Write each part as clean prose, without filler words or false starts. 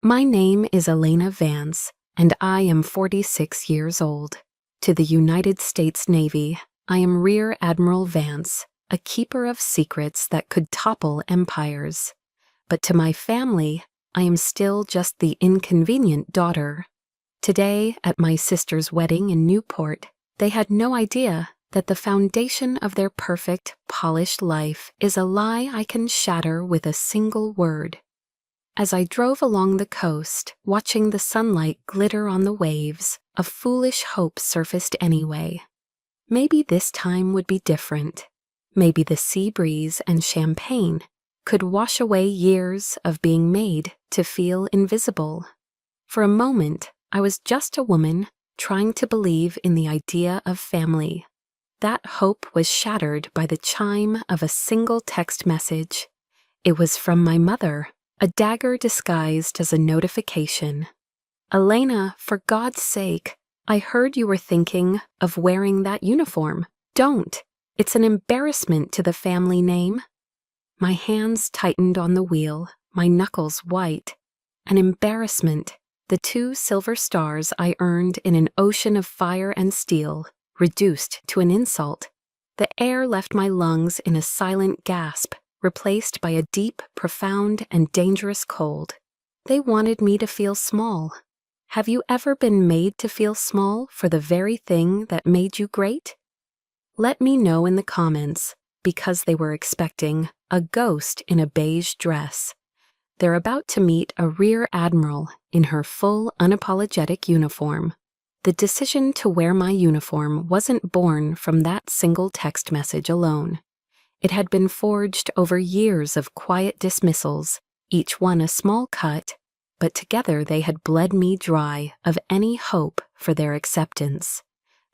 My name is Elena Vance, and I am 46 years old. To the United States Navy, I am Rear Admiral Vance, a keeper of secrets that could topple empires. But to my family, I am still just the inconvenient daughter. Today, at my sister's wedding in Newport, they had no idea that the foundation of their perfect, polished life is a lie I can shatter with a single word. As I drove along the coast, watching the sunlight glitter on the waves, a foolish hope surfaced anyway. Maybe this time would be different. Maybe the sea breeze and champagne could wash away years of being made to feel invisible. For a moment, I was just a woman trying to believe in the idea of family. That hope was shattered by the chime of a single text message. It was from my mother, a dagger disguised as a notification. "Elena, for God's sake, I heard you were thinking of wearing that uniform. Don't. It's an embarrassment to the family name." My hands tightened on the wheel, my knuckles white. An embarrassment, the 2 silver stars I earned in an ocean of fire and steel, reduced to an insult. The air left my lungs in a silent gasp, replaced by a deep, profound, and dangerous cold. They wanted me to feel small. Have you ever been made to feel small for the very thing that made you great? Let me know in the comments, because they were expecting a ghost in a beige dress. They're about to meet a Rear Admiral in her full, unapologetic uniform. The decision to wear my uniform wasn't born from that single text message alone. It had been forged over years of quiet dismissals, each one a small cut, but together they had bled me dry of any hope for their acceptance.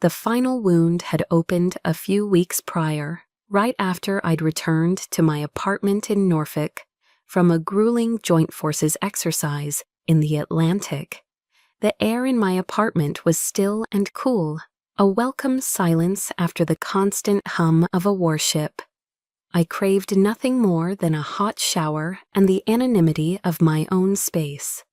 The final wound had opened a few weeks prior, right after I'd returned to my apartment in Norfolk from a grueling joint forces exercise in the Atlantic. The air in my apartment was still and cool, a welcome silence after the constant hum of a warship. I craved nothing more than a hot shower and the anonymity of my own space.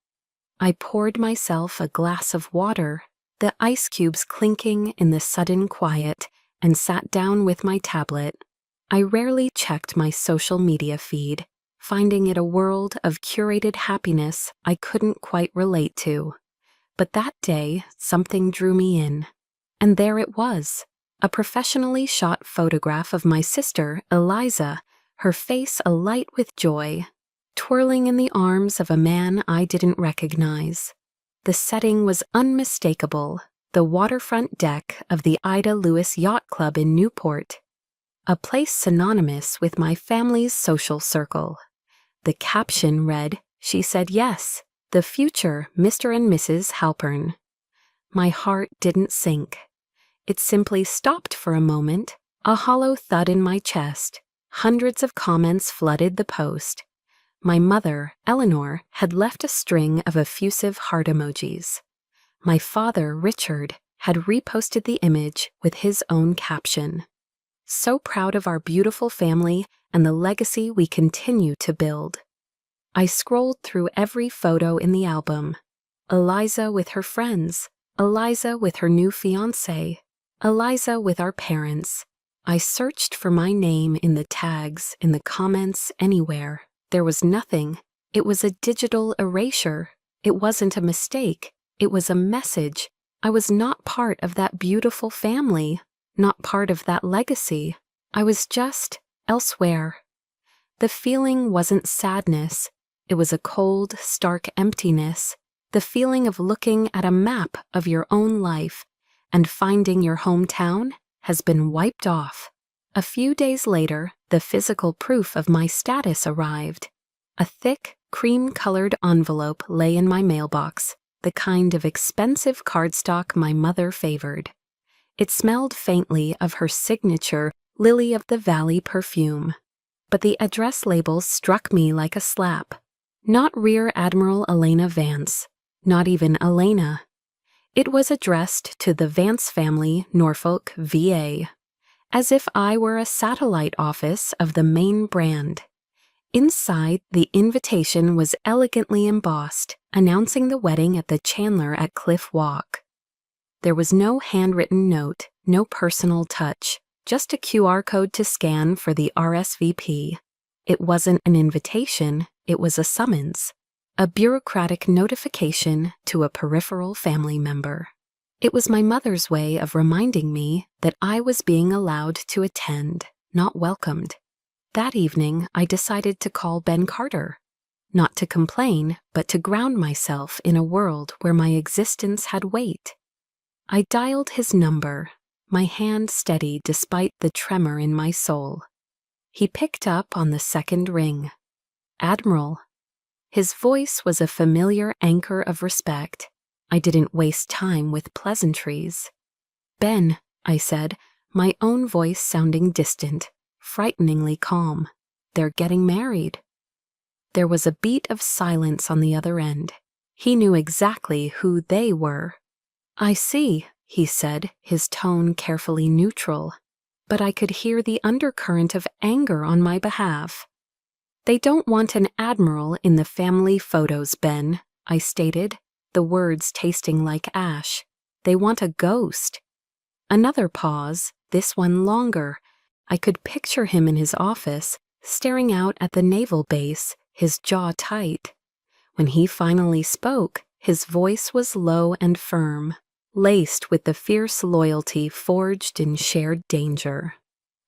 I poured myself a glass of water, the ice cubes clinking in the sudden quiet, and sat down with my tablet. I rarely checked my social media feed, finding it a world of curated happiness I couldn't quite relate to. But that day, something drew me in. And there it was. A professionally shot photograph of my sister, Eliza, her face alight with joy, twirling in the arms of a man I didn't recognize. The setting was unmistakable, the waterfront deck of the Ida Lewis Yacht Club in Newport, a place synonymous with my family's social circle. The caption read, "She said yes, the future Mr. and Mrs. Halpern." My heart didn't sink. It simply stopped for a moment, a hollow thud in my chest. Hundreds of comments flooded the post. My mother, Eleanor, had left a string of effusive heart emojis. My father, Richard, had reposted the image with his own caption. "So proud of our beautiful family and the legacy we continue to build." I scrolled through every photo in the album. Eliza with her friends, Eliza with her new fiancé, Eliza with our parents. I searched for my name in the tags, in the comments, anywhere. There was nothing. It was a digital erasure. It wasn't a mistake. It was a message. I was not part of that beautiful family, not part of that legacy. I was just elsewhere. The feeling wasn't sadness. It was a cold, stark emptiness. The feeling of looking at a map of your own life and finding your hometown has been wiped off. A few days later, the physical proof of my status arrived. A thick, cream-colored envelope lay in my mailbox, the kind of expensive cardstock my mother favored. It smelled faintly of her signature Lily of the Valley perfume. But the address label struck me like a slap. Not Rear Admiral Elena Vance, not even Elena. It was addressed to the Vance family, Norfolk, VA, as if I were a satellite office of the main brand. Inside, the invitation was elegantly embossed, announcing the wedding at the Chandler at Cliff Walk. There was no handwritten note, no personal touch, just a QR code to scan for the RSVP. It wasn't an invitation, it was a summons, a bureaucratic notification to a peripheral family member. It was my mother's way of reminding me that I was being allowed to attend, not welcomed. That evening, I decided to call Ben Carter. Not to complain, but to ground myself in a world where my existence had weight. I dialed his number, my hand steady despite the tremor in my soul. He picked up on the second ring. Admiral. His voice was a familiar anchor of respect. I didn't waste time with pleasantries. Ben, I said, my own voice sounding distant, frighteningly calm. They're getting married. There was a beat of silence on the other end. He knew exactly who they were. I see, he said, his tone carefully neutral, but I could hear the undercurrent of anger on my behalf. They don't want an admiral in the family photos, Ben, I stated, the words tasting like ash. They want a ghost. Another pause, this one longer. I could picture him in his office, staring out at the naval base, his jaw tight. When he finally spoke, his voice was low and firm, laced with the fierce loyalty forged in shared danger.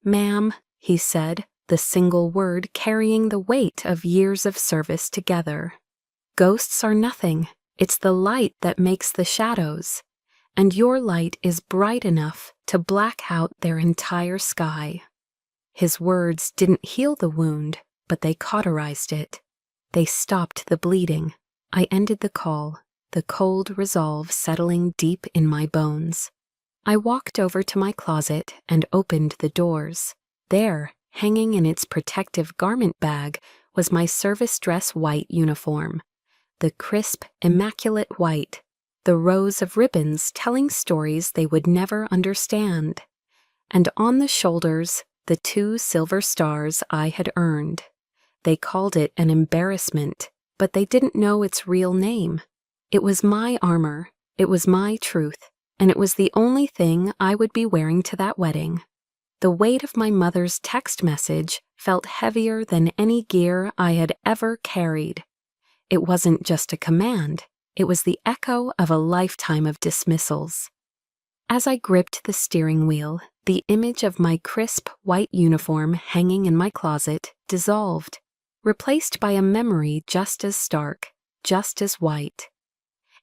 Ma'am, he said, the single word carrying the weight of years of service together. Ghosts are nothing. It's the light that makes the shadows, and your light is bright enough to black out their entire sky. His words didn't heal the wound, but they cauterized it. They stopped the bleeding. I ended the call, the cold resolve settling deep in my bones. I walked over to my closet and opened the doors. There, hanging in its protective garment bag, was my service dress white uniform. The crisp, immaculate white, the rows of ribbons telling stories they would never understand. And on the shoulders, the 2 silver stars I had earned. They called it an embarrassment, but they didn't know its real name. It was my armor, it was my truth, and it was the only thing I would be wearing to that wedding. The weight of my mother's text message felt heavier than any gear I had ever carried. It wasn't just a command, it was the echo of a lifetime of dismissals. As I gripped the steering wheel, the image of my crisp white uniform hanging in my closet dissolved, replaced by a memory just as stark, just as white.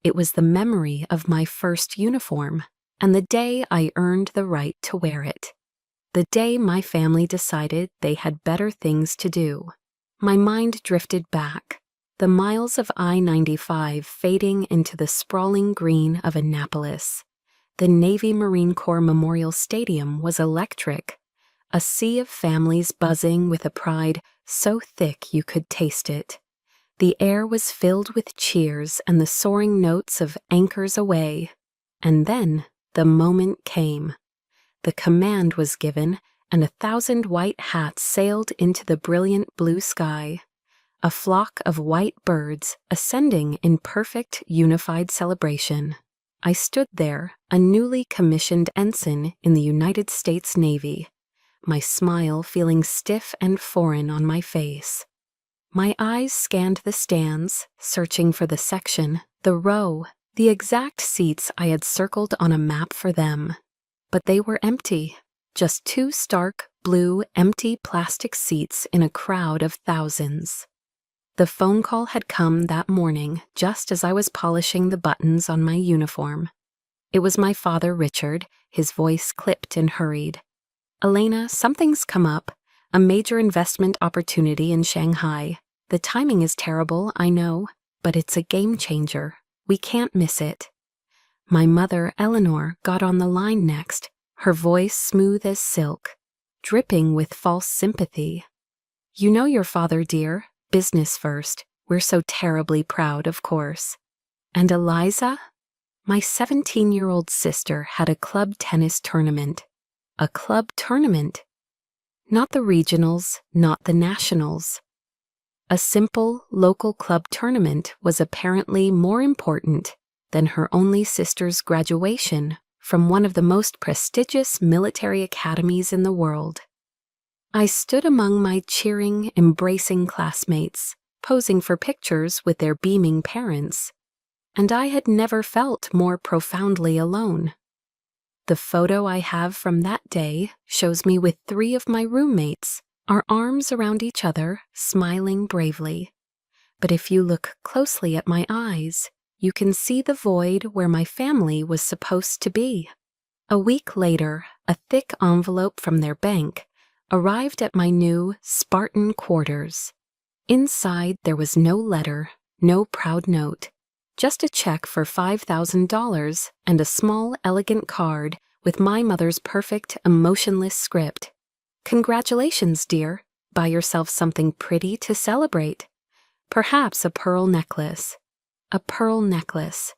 It was the memory of my first uniform, and the day I earned the right to wear it. The day my family decided they had better things to do. My mind drifted back, the miles of I-95 fading into the sprawling green of Annapolis. The Navy Marine Corps Memorial Stadium was electric, a sea of families buzzing with a pride so thick you could taste it. The air was filled with cheers and the soaring notes of "Anchors Aweigh." And then the moment came. The command was given, and 1,000 white hats sailed into the brilliant blue sky. A flock of white birds ascending in perfect unified celebration. I stood there, a newly commissioned ensign in the United States Navy, my smile feeling stiff and foreign on my face. My eyes scanned the stands, searching for the section, the row, the exact seats I had circled on a map for them. But they were empty, just 2 stark, blue, empty plastic seats in a crowd of thousands. The phone call had come that morning just as I was polishing the buttons on my uniform. It was my father, Richard, his voice clipped and hurried. "Elena, something's come up, a major investment opportunity in Shanghai. The timing is terrible, I know, but it's a game changer. We can't miss it." My mother, Eleanor, got on the line next, her voice smooth as silk, dripping with false sympathy. "You know your father, dear. Business first. We're so terribly proud, of course." "And Eliza?" My 17-year-old sister had a club tennis tournament. A club tournament. Not the regionals, not the nationals. A simple local club tournament was apparently more important than her only sister's graduation from one of the most prestigious military academies in the world. I stood among my cheering, embracing classmates, posing for pictures with their beaming parents, and I had never felt more profoundly alone. The photo I have from that day shows me with 3 of my roommates, our arms around each other, smiling bravely. But if you look closely at my eyes, you can see the void where my family was supposed to be. A week later, a thick envelope from their bank arrived at my new Spartan quarters. Inside there was no letter, no proud note, just a check for $5,000 and a small, elegant card with my mother's perfect, emotionless script. "Congratulations, dear. Buy yourself something pretty to celebrate. Perhaps a pearl necklace." A pearl necklace.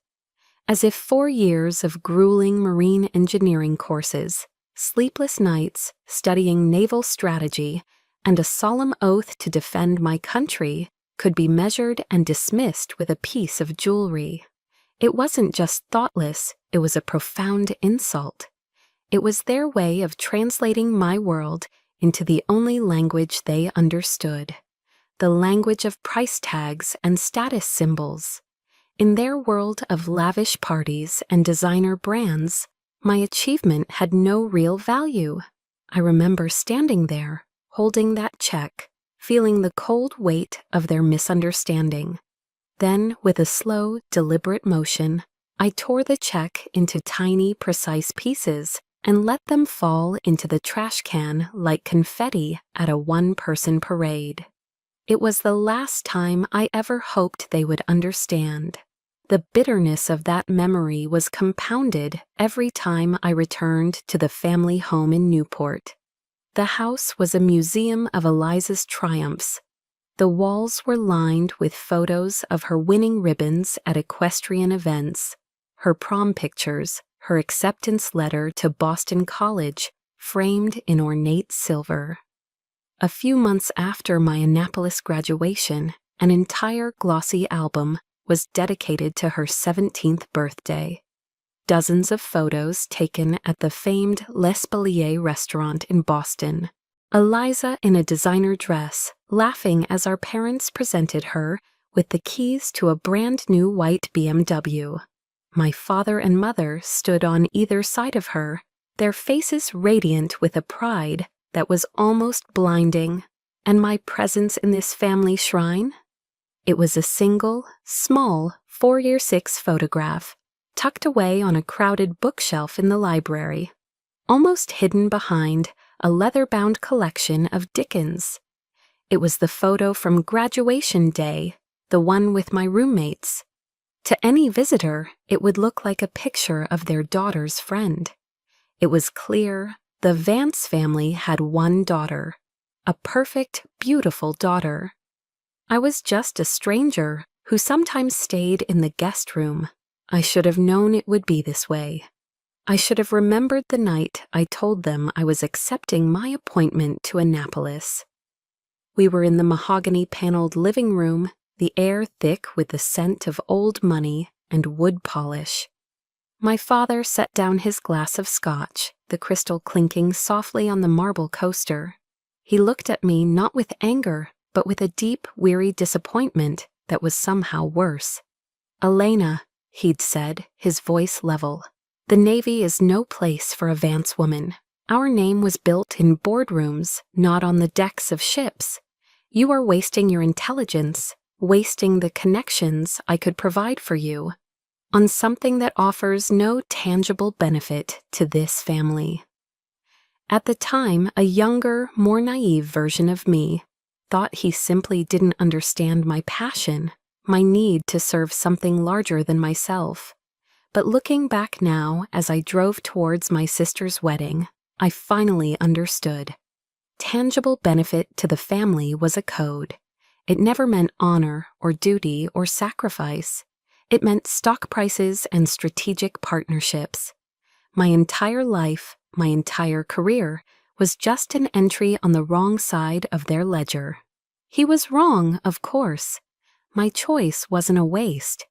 As if 4 years of grueling marine engineering courses, sleepless nights studying naval strategy, and a solemn oath to defend my country could be measured and dismissed with a piece of jewelry. It wasn't just thoughtless, it was a profound insult. It was their way of translating my world into the only language they understood, the language of price tags and status symbols. In their world of lavish parties and designer brands, my achievement had no real value. I remember standing there, holding that check, feeling the cold weight of their misunderstanding. Then, with a slow, deliberate motion, I tore the check into tiny, precise pieces and let them fall into the trash can like confetti at a one-person parade. It was the last time I ever hoped they would understand. The bitterness of that memory was compounded every time I returned to the family home in Newport. The house was a museum of Eliza's triumphs. The walls were lined with photos of her winning ribbons at equestrian events, her prom pictures, her acceptance letter to Boston College, framed in ornate silver. A few months after my Annapolis graduation, an entire glossy album was dedicated to her 17th birthday. Dozens of photos taken at the famed L'Espalier restaurant in Boston. Eliza in a designer dress, laughing as our parents presented her with the keys to a brand new white BMW. My father and mother stood on either side of her, their faces radiant with a pride that was almost blinding. And my presence in this family shrine? It was a single, small 4x6 photograph, tucked away on a crowded bookshelf in the library, almost hidden behind a leather-bound collection of Dickens. It was the photo from graduation day, the one with my roommates. To any visitor, it would look like a picture of their daughter's friend. It was clear the Vance family had one daughter, a perfect, beautiful daughter. I was just a stranger who sometimes stayed in the guest room. I should have known it would be this way. I should have remembered the night I told them I was accepting my appointment to Annapolis. We were in the mahogany-paneled living room, the air thick with the scent of old money and wood polish. My father set down his glass of scotch, the crystal clinking softly on the marble coaster. He looked at me not with anger, but with a deep, weary disappointment that was somehow worse. "Elena," he'd said, his voice level, "the Navy is no place for a Vance woman. Our name was built in boardrooms, not on the decks of ships. You are wasting your intelligence, wasting the connections I could provide for you, on something that offers no tangible benefit to this family." At the time, a younger, more naive version of me thought he simply didn't understand my passion, my need to serve something larger than myself. But looking back now as I drove towards my sister's wedding, I finally understood. Tangible benefit to the family was a code. It never meant honor or duty or sacrifice. It meant stock prices and strategic partnerships. My entire life, my entire career, was just an entry on the wrong side of their ledger. He was wrong, of course. My choice wasn't a waste.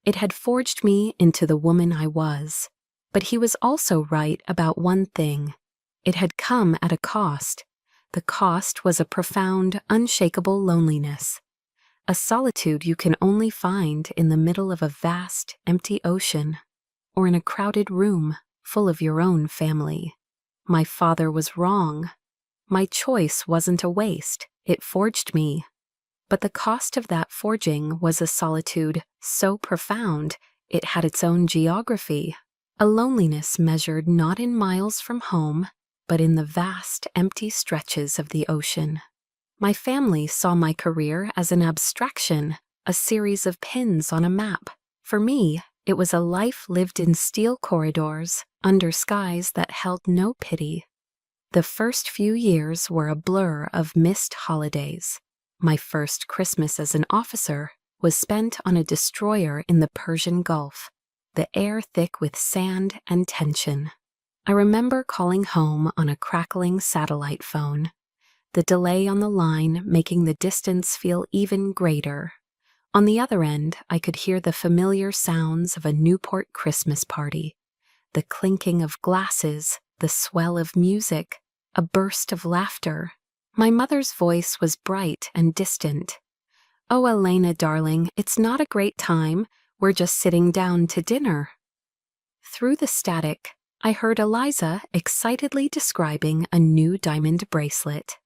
It had forged me into the woman I was. But he was also right about one thing. It had come at a cost. The cost was a profound, unshakable loneliness. A solitude you can only find in the middle of a vast, empty ocean, or in a crowded room full of your own family. My father was wrong. My choice wasn't a waste. It forged me. But the cost of that forging was a solitude so profound it had its own geography, a loneliness measured not in miles from home, but in the vast, empty stretches of the ocean. My family saw my career as an abstraction, a series of pins on a map. For me, it was a life lived in steel corridors, under skies that held no pity. The first few years were a blur of missed holidays. My first Christmas as an officer was spent on a destroyer in the Persian Gulf, the air thick with sand and tension. I remember calling home on a crackling satellite phone, the delay on the line making the distance feel even greater. On the other end, I could hear the familiar sounds of a Newport Christmas party, the clinking of glasses, the swell of music, a burst of laughter. My mother's voice was bright and distant. "Oh, Elena, darling, it's not a great time. We're just sitting down to dinner." Through the static, I heard Eliza excitedly describing a new diamond bracelet.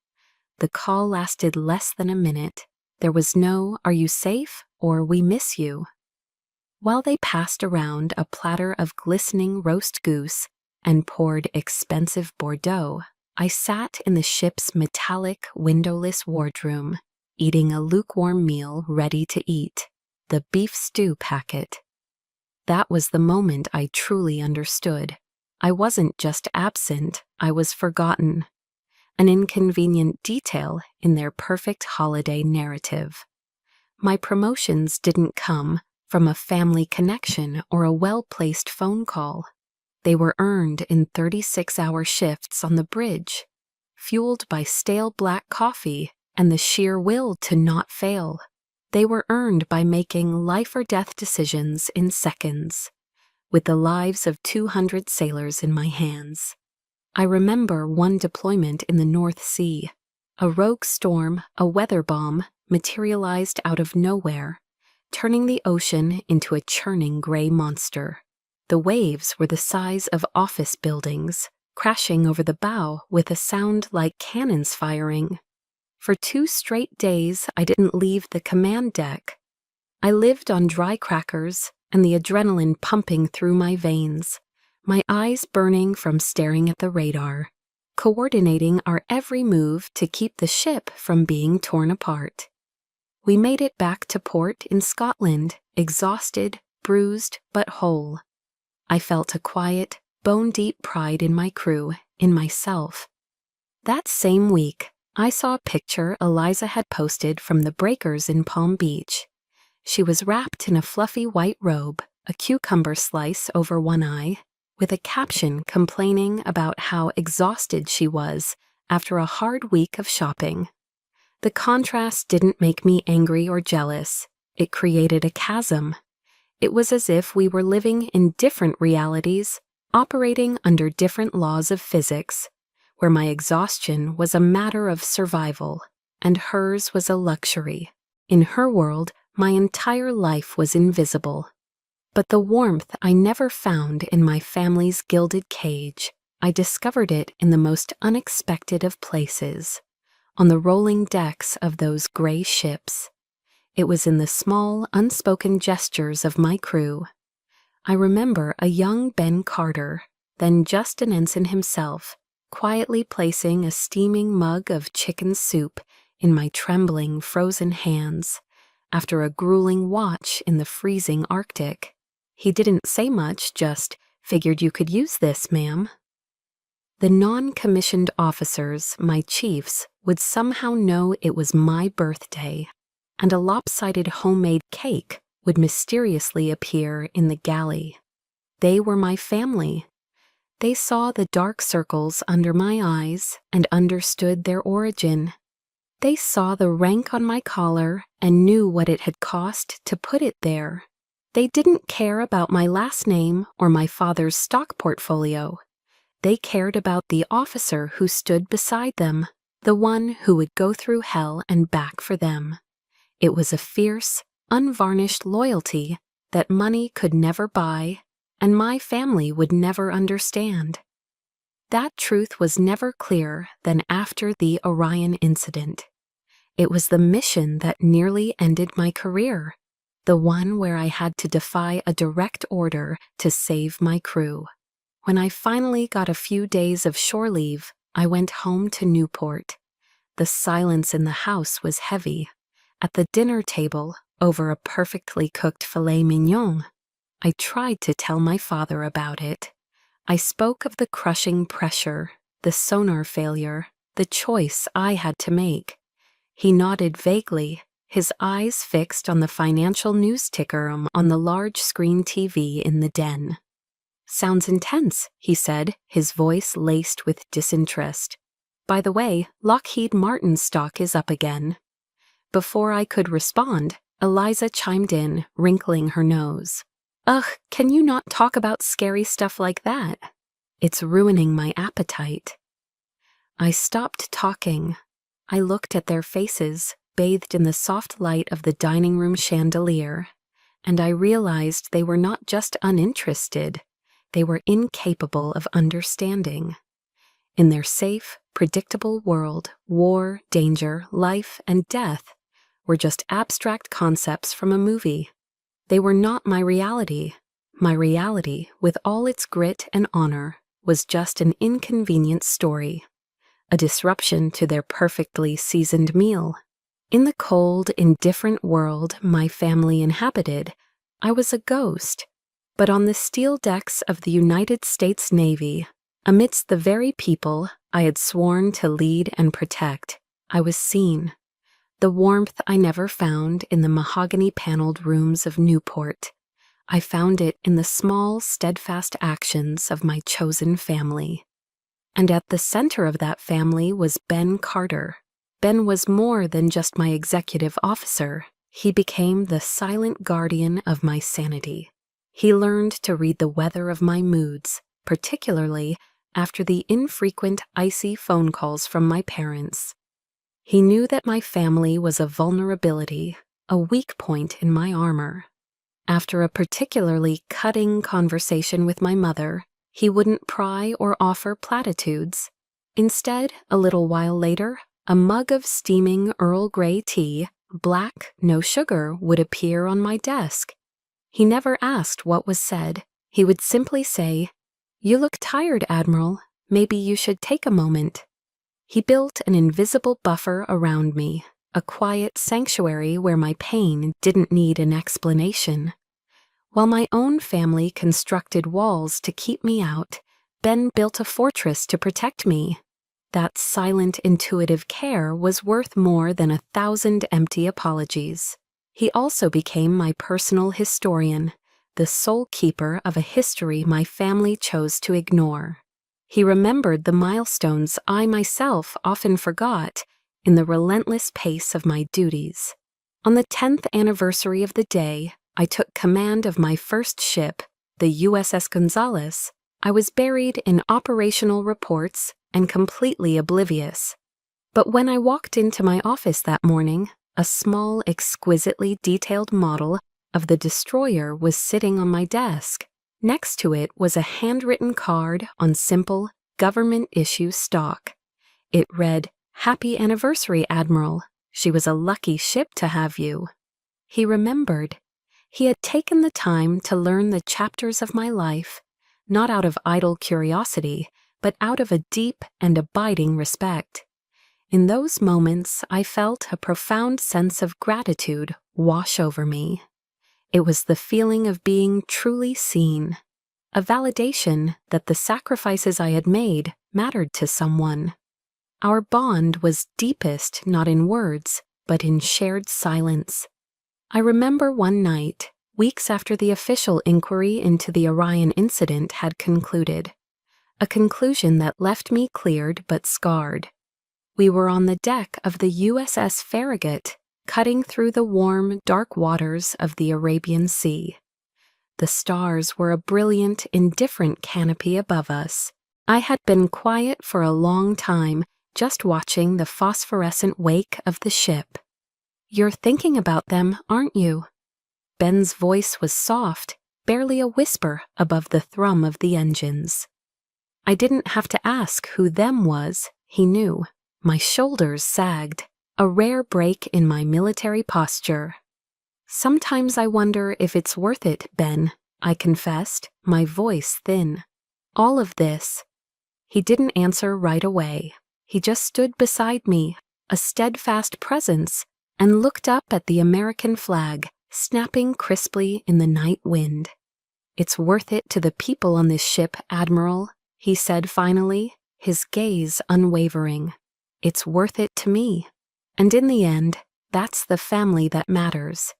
The call lasted less than a minute. There was no "Are you safe?" or "We miss you." While they passed around a platter of glistening roast goose and poured expensive Bordeaux, I sat in the ship's metallic, windowless wardroom, eating a lukewarm meal ready to eat, the beef stew packet. That was the moment I truly understood. I wasn't just absent, I was forgotten. An inconvenient detail in their perfect holiday narrative. My promotions didn't come from a family connection or a well-placed phone call. They were earned in 36-hour shifts on the bridge, fueled by stale black coffee and the sheer will to not fail. They were earned by making life-or-death decisions in seconds, with the lives of 200 sailors in my hands. I remember one deployment in the North Sea. A rogue storm, a weather bomb, materialized out of nowhere, turning the ocean into a churning gray monster. The waves were the size of office buildings, crashing over the bow with a sound like cannons firing. For 2 straight days, I didn't leave the command deck. I lived on dry crackers and the adrenaline pumping through my veins, my eyes burning from staring at the radar, coordinating our every move to keep the ship from being torn apart. We made it back to port in Scotland, exhausted, bruised, but whole. I felt a quiet, bone-deep pride in my crew, in myself. That same week, I saw a picture Eliza had posted from the breakers in Palm Beach. She was wrapped in a fluffy white robe, a cucumber slice over one eye, with a caption complaining about how exhausted she was after a hard week of shopping. The contrast didn't make me angry or jealous. It created a chasm. It was as if we were living in different realities, operating under different laws of physics, where my exhaustion was a matter of survival, and hers was a luxury. In her world, my entire life was invisible. But the warmth I never found in my family's gilded cage, I discovered it in the most unexpected of places, on the rolling decks of those gray ships. It was in the small, unspoken gestures of my crew. I remember a young Ben Carter, then just an ensign himself, quietly placing a steaming mug of chicken soup in my trembling, frozen hands after a grueling watch in the freezing Arctic. He didn't say much, just, "Figured you could use this, ma'am." The non-commissioned officers, my chiefs, would somehow know it was my birthday, and a lopsided homemade cake would mysteriously appear in the galley. They were my family. They saw the dark circles under my eyes and understood their origin. They saw the rank on my collar and knew what it had cost to put it there. They didn't care about my last name or my father's stock portfolio. They cared about the officer who stood beside them, the one who would go through hell and back for them. It was a fierce, unvarnished loyalty that money could never buy and my family would never understand. That truth was never clearer than after the Orion incident. It was the mission that nearly ended my career, the one where I had to defy a direct order to save my crew. When I finally got a few days of shore leave, I went home to Newport. The silence in the house was heavy. At the dinner table, over a perfectly cooked filet mignon, I tried to tell my father about it. I spoke of the crushing pressure, the sonar failure, the choice I had to make. He nodded vaguely, his eyes fixed on the financial news ticker on the large screen TV in the den. "Sounds intense," he said, his voice laced with disinterest. "By the way, Lockheed Martin's stock is up again." Before I could respond, Eliza chimed in, wrinkling her nose. "Ugh, can you not talk about scary stuff like that? It's ruining my appetite." I stopped talking. I looked at their faces, bathed in the soft light of the dining room chandelier, and I realized they were not just uninterested, they were incapable of understanding. In their safe, predictable world, war, danger, life, and death were just abstract concepts from a movie. They were not my reality. My reality, with all its grit and honor, was just an inconvenient story, a disruption to their perfectly seasoned meal. In the cold, indifferent world my family inhabited, I was a ghost. But on the steel decks of the United States Navy, amidst the very people I had sworn to lead and protect, I was seen. The warmth I never found in the mahogany-paneled rooms of Newport. I found it in the small, steadfast actions of my chosen family. And at the center of that family was Ben Carter. Ben was more than just my executive officer. He became the silent guardian of my sanity. He learned to read the weather of my moods, particularly after the infrequent icy phone calls from my parents. He knew that my family was a vulnerability, a weak point in my armor. After a particularly cutting conversation with my mother, he wouldn't pry or offer platitudes. Instead, a little while later, a mug of steaming Earl Grey tea, black, no sugar, would appear on my desk. He never asked what was said. He would simply say, "You look tired, Admiral. Maybe you should take a moment." He built an invisible buffer around me, a quiet sanctuary where my pain didn't need an explanation. While my own family constructed walls to keep me out, Ben built a fortress to protect me. That silent, intuitive care was worth more than 1,000 empty apologies. He also became my personal historian, the sole keeper of a history my family chose to ignore. He remembered the milestones I myself often forgot in the relentless pace of my duties. On the 10th anniversary of the day I took command of my first ship, the USS Gonzales, I was buried in operational reports and completely oblivious. But when I walked into my office that morning, a small, exquisitely detailed model of the destroyer was sitting on my desk. Next to it was a handwritten card on simple, government-issue stock. It read, "Happy anniversary, Admiral. She was a lucky ship to have you." He remembered. He had taken the time to learn the chapters of my life, not out of idle curiosity, but out of a deep and abiding respect. In those moments, I felt a profound sense of gratitude wash over me. It was the feeling of being truly seen, a validation that the sacrifices I had made mattered to someone. Our bond was deepest not in words, but in shared silence. I remember one night, weeks after the official inquiry into the Orion incident had concluded, a conclusion that left me cleared but scarred. We were on the deck of the USS Farragut, cutting through the warm, dark waters of the Arabian Sea. The stars were a brilliant, indifferent canopy above us. I had been quiet for a long time, just watching the phosphorescent wake of the ship. "You're thinking about them, aren't you?" Ben's voice was soft, barely a whisper above the thrum of the engines. I didn't have to ask who them was, he knew. My shoulders sagged, a rare break in my military posture. "Sometimes I wonder if it's worth it, Ben," I confessed, my voice thin. "All of this." He didn't answer right away. He just stood beside me, a steadfast presence, and looked up at the American flag, snapping crisply in the night wind. "It's worth it to the people on this ship, Admiral," he said finally, his gaze unwavering. "It's worth it to me. And in the end, that's the family that matters."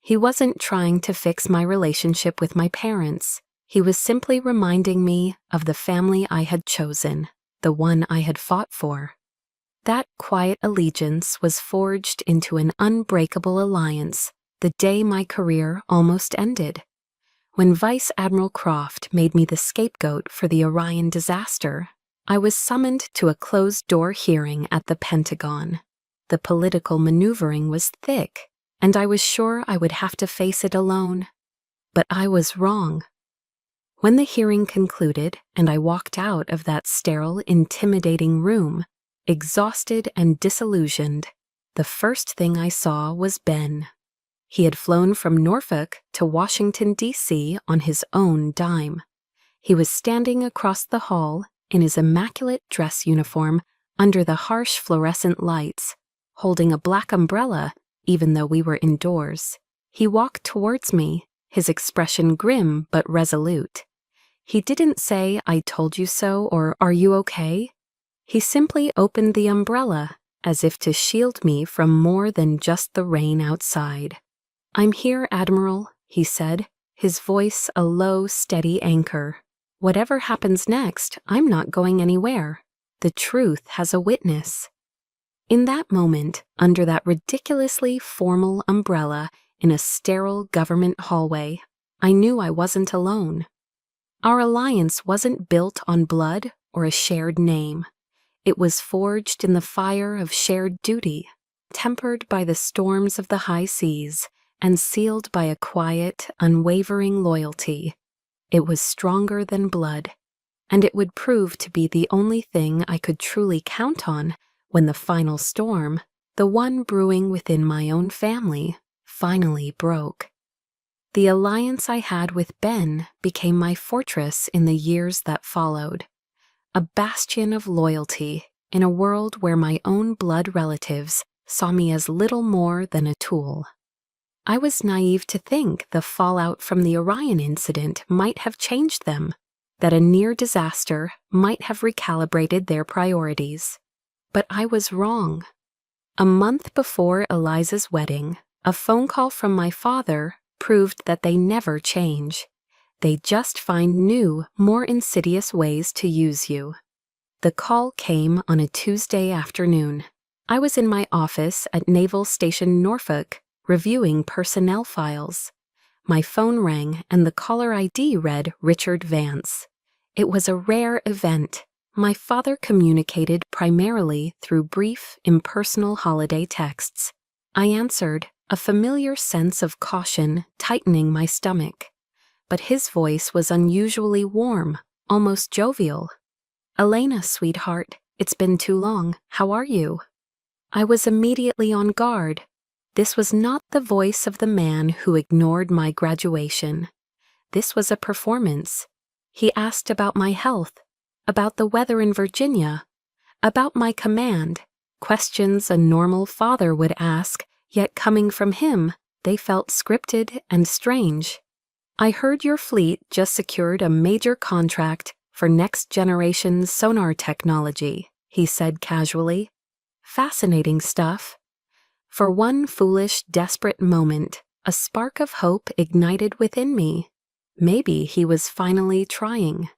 He wasn't trying to fix my relationship with my parents. He was simply reminding me of the family I had chosen, the one I had fought for. That quiet allegiance was forged into an unbreakable alliance the day my career almost ended. When Vice Admiral Croft made me the scapegoat for the Orion disaster, I was summoned to a closed-door hearing at the Pentagon. The political maneuvering was thick, and I was sure I would have to face it alone. But I was wrong. When the hearing concluded and I walked out of that sterile, intimidating room, exhausted and disillusioned, the first thing I saw was Ben. He had flown from Norfolk to Washington, D.C. on his own dime. He was standing across the hall in his immaculate dress uniform under the harsh fluorescent lights, holding a black umbrella even though we were indoors. He walked towards me, his expression grim but resolute. He didn't say, "I told you so," or "Are you okay?" He simply opened the umbrella, as if to shield me from more than just the rain outside. "I'm here, Admiral," he said, his voice a low, steady anchor. "Whatever happens next, I'm not going anywhere. The truth has a witness." In that moment, under that ridiculously formal umbrella in a sterile government hallway, I knew I wasn't alone. Our alliance wasn't built on blood or a shared name. It was forged in the fire of shared duty, tempered by the storms of the high seas, and sealed by a quiet, unwavering loyalty. It was stronger than blood, and it would prove to be the only thing I could truly count on when the final storm, the one brewing within my own family, finally broke. The alliance I had with Ben became my fortress in the years that followed, a bastion of loyalty in a world where my own blood relatives saw me as little more than a tool. I was naive to think the fallout from the Orion incident might have changed them, that a near disaster might have recalibrated their priorities. But I was wrong. A month before Eliza's wedding, a phone call from my father proved that they never change. They just find new, more insidious ways to use you. The call came on a Tuesday afternoon. I was in my office at Naval Station Norfolk, reviewing personnel files. My phone rang and the caller ID read Richard Vance. It was a rare event. My father communicated primarily through brief, impersonal holiday texts. I answered, a familiar sense of caution tightening my stomach. But his voice was unusually warm, almost jovial. "Elena, sweetheart, it's been too long. How are you?" I was immediately on guard. This was not the voice of the man who ignored my graduation. This was a performance. He asked about my health, about the weather in Virginia, about my command, questions a normal father would ask, yet coming from him, they felt scripted and strange. "I heard your fleet just secured a major contract for next-generation sonar technology," he said casually. "Fascinating stuff." For one foolish, desperate moment, a spark of hope ignited within me. Maybe he was finally trying.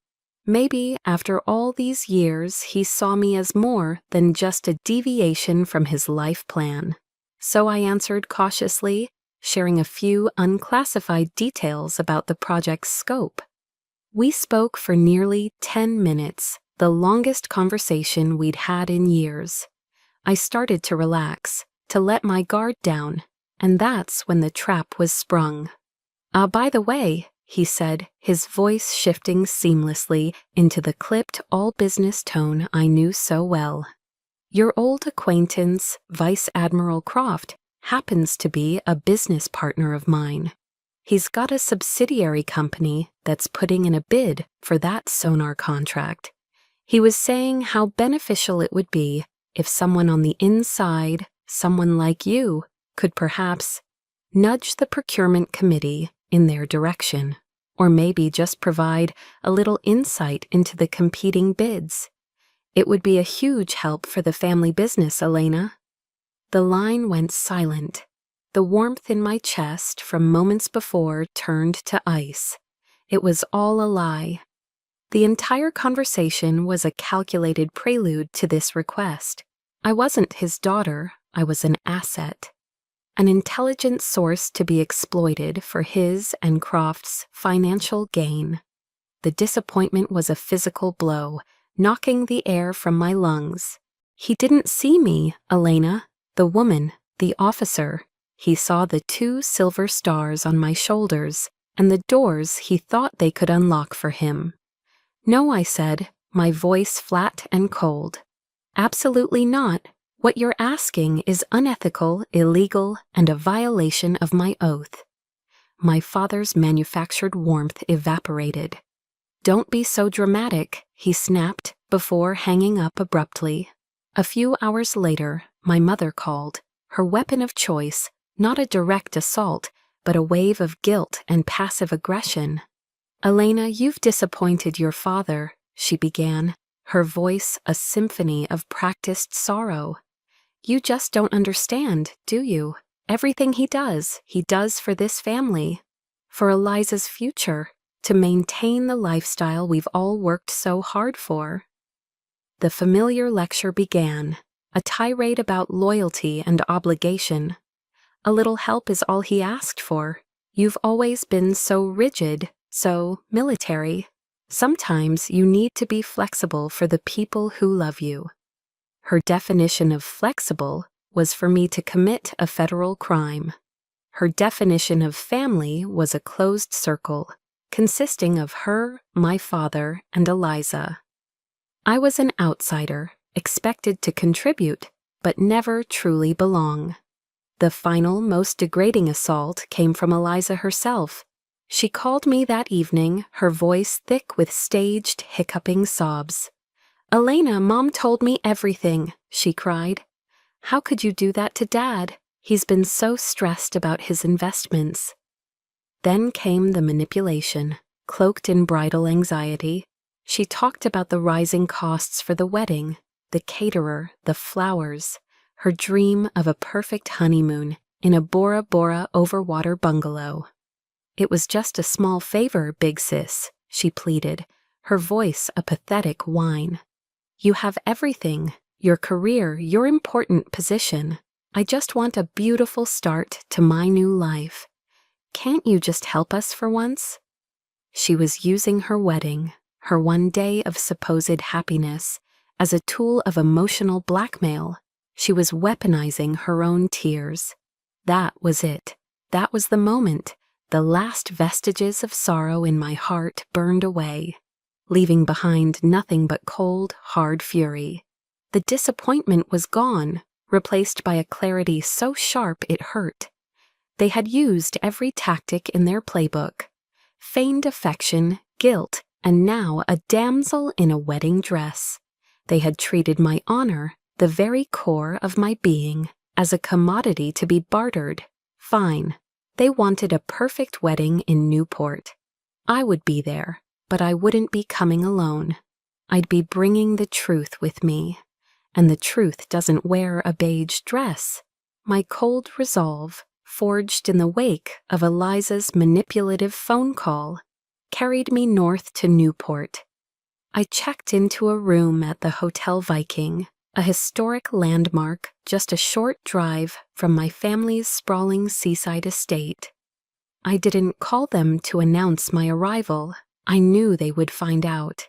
Maybe after all these years, he saw me as more than just a deviation from his life plan. So I answered cautiously, sharing a few unclassified details about the project's scope. We spoke for nearly 10 minutes, the longest conversation we'd had in years. I started to relax, to let my guard down, and that's when the trap was sprung. By the way," he said, his voice shifting seamlessly into the clipped all-business tone I knew so well. "Your old acquaintance, Vice Admiral Croft, happens to be a business partner of mine. He's got a subsidiary company that's putting in a bid for that sonar contract. He was saying how beneficial it would be if someone on the inside, someone like you, could perhaps nudge the procurement committee in their direction, or maybe just provide a little insight into the competing bids. It would be a huge help for the family business, Elena." The line went silent. The warmth in my chest from moments before turned to ice. It was all a lie. The entire conversation was a calculated prelude to this request. I wasn't his daughter, I was an asset. An intelligent source to be exploited for his and Croft's financial gain. The disappointment was a physical blow, knocking the air from my lungs. He didn't see me, Elena, the woman, the officer. He saw the 2 silver stars on my shoulders and the doors he thought they could unlock for him. "No," I said, my voice flat and cold. "Absolutely not. What you're asking is unethical, illegal, and a violation of my oath." My father's manufactured warmth evaporated. "Don't be so dramatic," he snapped before hanging up abruptly. A few hours later, my mother called, her weapon of choice, not a direct assault, but a wave of guilt and passive aggression. "Elena, you've disappointed your father," she began, her voice a symphony of practiced sorrow. "You just don't understand, do you? Everything he does for this family, for Eliza's future, to maintain the lifestyle we've all worked so hard for." The familiar lecture began, a tirade about loyalty and obligation. "A little help is all he asked for. You've always been so rigid, so military. Sometimes you need to be flexible for the people who love you." Her definition of flexible was for me to commit a federal crime. Her definition of family was a closed circle, consisting of her, my father, and Eliza. I was an outsider, expected to contribute, but never truly belong. The final, most degrading assault came from Eliza herself. She called me that evening, her voice thick with staged, hiccuping sobs. "Elena, Mom told me everything," she cried. "How could you do that to Dad? He's been so stressed about his investments." Then came the manipulation, cloaked in bridal anxiety. She talked about the rising costs for the wedding, the caterer, the flowers, her dream of a perfect honeymoon in a Bora Bora overwater bungalow. "It was just a small favor, big sis," she pleaded, her voice a pathetic whine. "You have everything, your career, your important position. I just want a beautiful start to my new life. Can't you just help us for once?" She was using her wedding, her one day of supposed happiness, as a tool of emotional blackmail. She was weaponizing her own tears. That was it. That was the moment. The last vestiges of sorrow in my heart burned away, leaving behind nothing but cold, hard fury. The disappointment was gone, replaced by a clarity so sharp it hurt. They had used every tactic in their playbook. Feigned affection, guilt, and now a damsel in a wedding dress. They had treated my honor, the very core of my being, as a commodity to be bartered. Fine. They wanted a perfect wedding in Newport. I would be there, but I wouldn't be coming alone. I'd be bringing the truth with me. And the truth doesn't wear a beige dress. My cold resolve, forged in the wake of Eliza's manipulative phone call, carried me north to Newport. I checked into a room at the Hotel Viking, a historic landmark just a short drive from my family's sprawling seaside estate. I didn't call them to announce my arrival. I knew they would find out.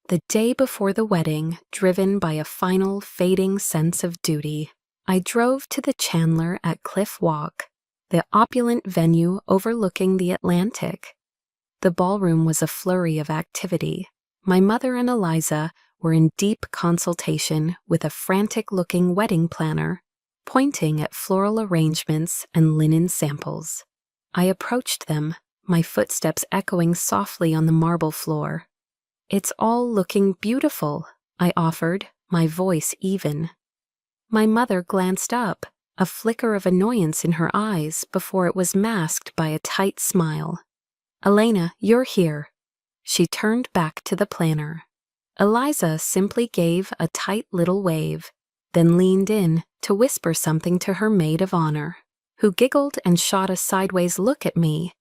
The day before the wedding, driven by a final fading sense of duty, I drove to the Chandler at Cliff Walk, the opulent venue overlooking the Atlantic. The ballroom was a flurry of activity. My mother and Eliza were in deep consultation with a frantic-looking wedding planner, pointing at floral arrangements and linen samples. I approached them, my footsteps echoing softly on the marble floor. "It's all looking beautiful," I offered, my voice even. My mother glanced up, a flicker of annoyance in her eyes before it was masked by a tight smile. "Elena, you're here." She turned back to the planner. Eliza simply gave a tight little wave, then leaned in to whisper something to her maid of honor, who giggled and shot a sideways look at me.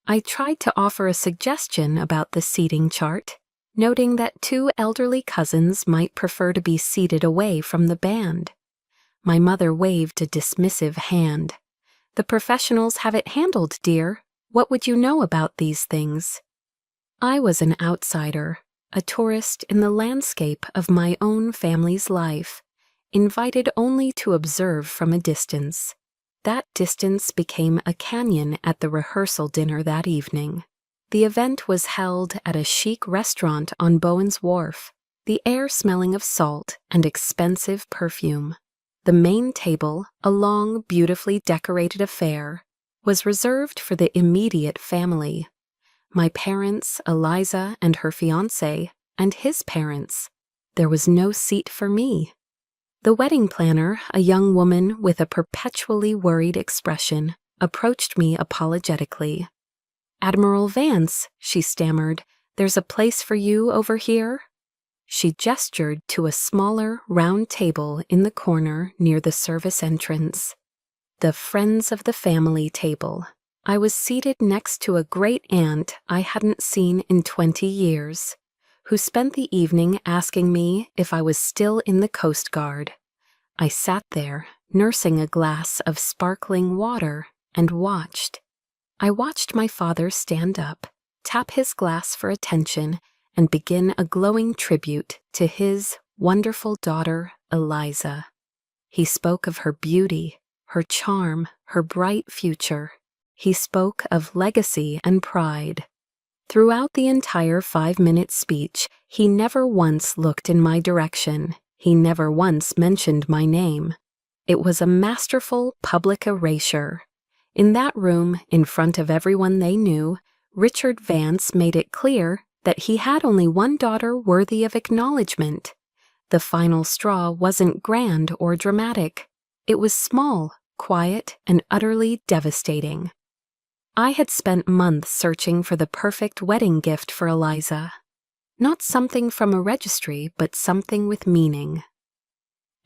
I tried to offer a suggestion about the seating chart, noting that 2 elderly cousins might prefer to be seated away from the band. My mother waved a dismissive hand. "The professionals have it handled, dear. What would you know about these things?" I was an outsider, a tourist in the landscape of my own family's life, invited only to observe from a distance. That distance became a canyon at the rehearsal dinner that evening. The event was held at a chic restaurant on Bowen's Wharf, the air smelling of salt and expensive perfume. The main table, a long, beautifully decorated affair, was reserved for the immediate family. My parents, Eliza and her fiancé, and his parents. There was no seat for me. The wedding planner, a young woman with a perpetually worried expression, approached me apologetically. "Admiral Vance," she stammered, "there's a place for you over here?" She gestured to a smaller, round table in the corner near the service entrance. The Friends of the Family table. I was seated next to a great-aunt I hadn't seen in 20 years, who spent the evening asking me if I was still in the Coast Guard. I sat there, nursing a glass of sparkling water, and watched. I watched my father stand up, tap his glass for attention, and begin a glowing tribute to his wonderful daughter, Eliza. He spoke of her beauty, her charm, her bright future. He spoke of legacy and pride. Throughout the entire 5-minute speech, he never once looked in my direction. He never once mentioned my name. It was a masterful public erasure. In that room, in front of everyone they knew, Richard Vance made it clear that he had only one daughter worthy of acknowledgement. The final straw wasn't grand or dramatic. It was small, quiet, and utterly devastating. I had spent months searching for the perfect wedding gift for Eliza. Not something from a registry, but something with meaning.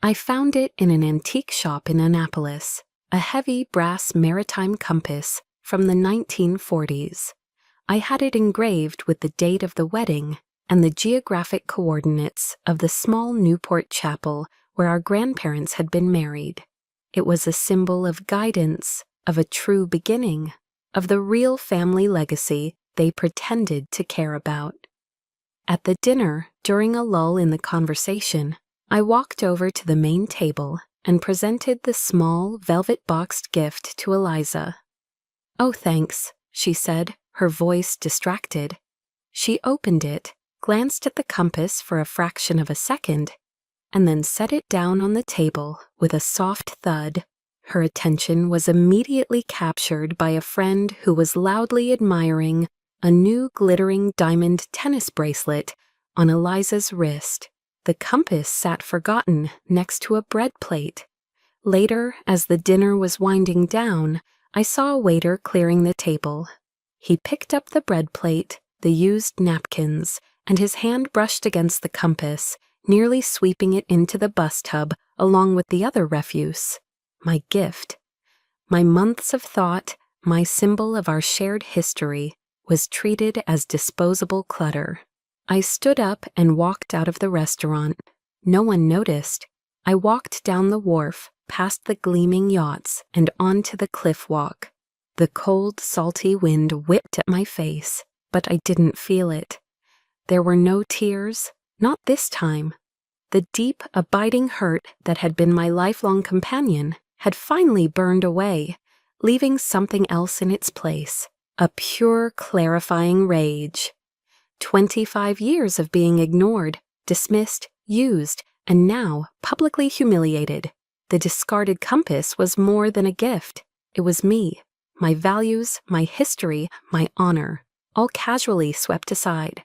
I found it in an antique shop in Annapolis, a heavy brass maritime compass from the 1940s. I had it engraved with the date of the wedding and the geographic coordinates of the small Newport chapel where our grandparents had been married. It was a symbol of guidance, of a true beginning, of the real family legacy they pretended to care about. At the dinner, during a lull in the conversation, I walked over to the main table and presented the small, velvet-boxed gift to Eliza. "Oh, thanks," she said, her voice distracted. She opened it, glanced at the compass for a fraction of a second, and then set it down on the table with a soft thud. Her attention was immediately captured by a friend who was loudly admiring a new glittering diamond tennis bracelet on Eliza's wrist. The compass sat forgotten next to a bread plate. Later, as the dinner was winding down, I saw a waiter clearing the table. He picked up the bread plate, the used napkins, and his hand brushed against the compass, nearly sweeping it into the bus tub along with the other refuse. My gift. My months of thought, my symbol of our shared history, was treated as disposable clutter. I stood up and walked out of the restaurant. No one noticed. I walked down the wharf, past the gleaming yachts, and onto the cliff walk. The cold, salty wind whipped at my face, but I didn't feel it. There were no tears, not this time. The deep, abiding hurt that had been my lifelong companion had finally burned away, leaving something else in its place, a pure, clarifying rage. 25 years of being ignored, dismissed, used, and now publicly humiliated. The discarded compass was more than a gift. It was me, my values, my history, my honor, all casually swept aside.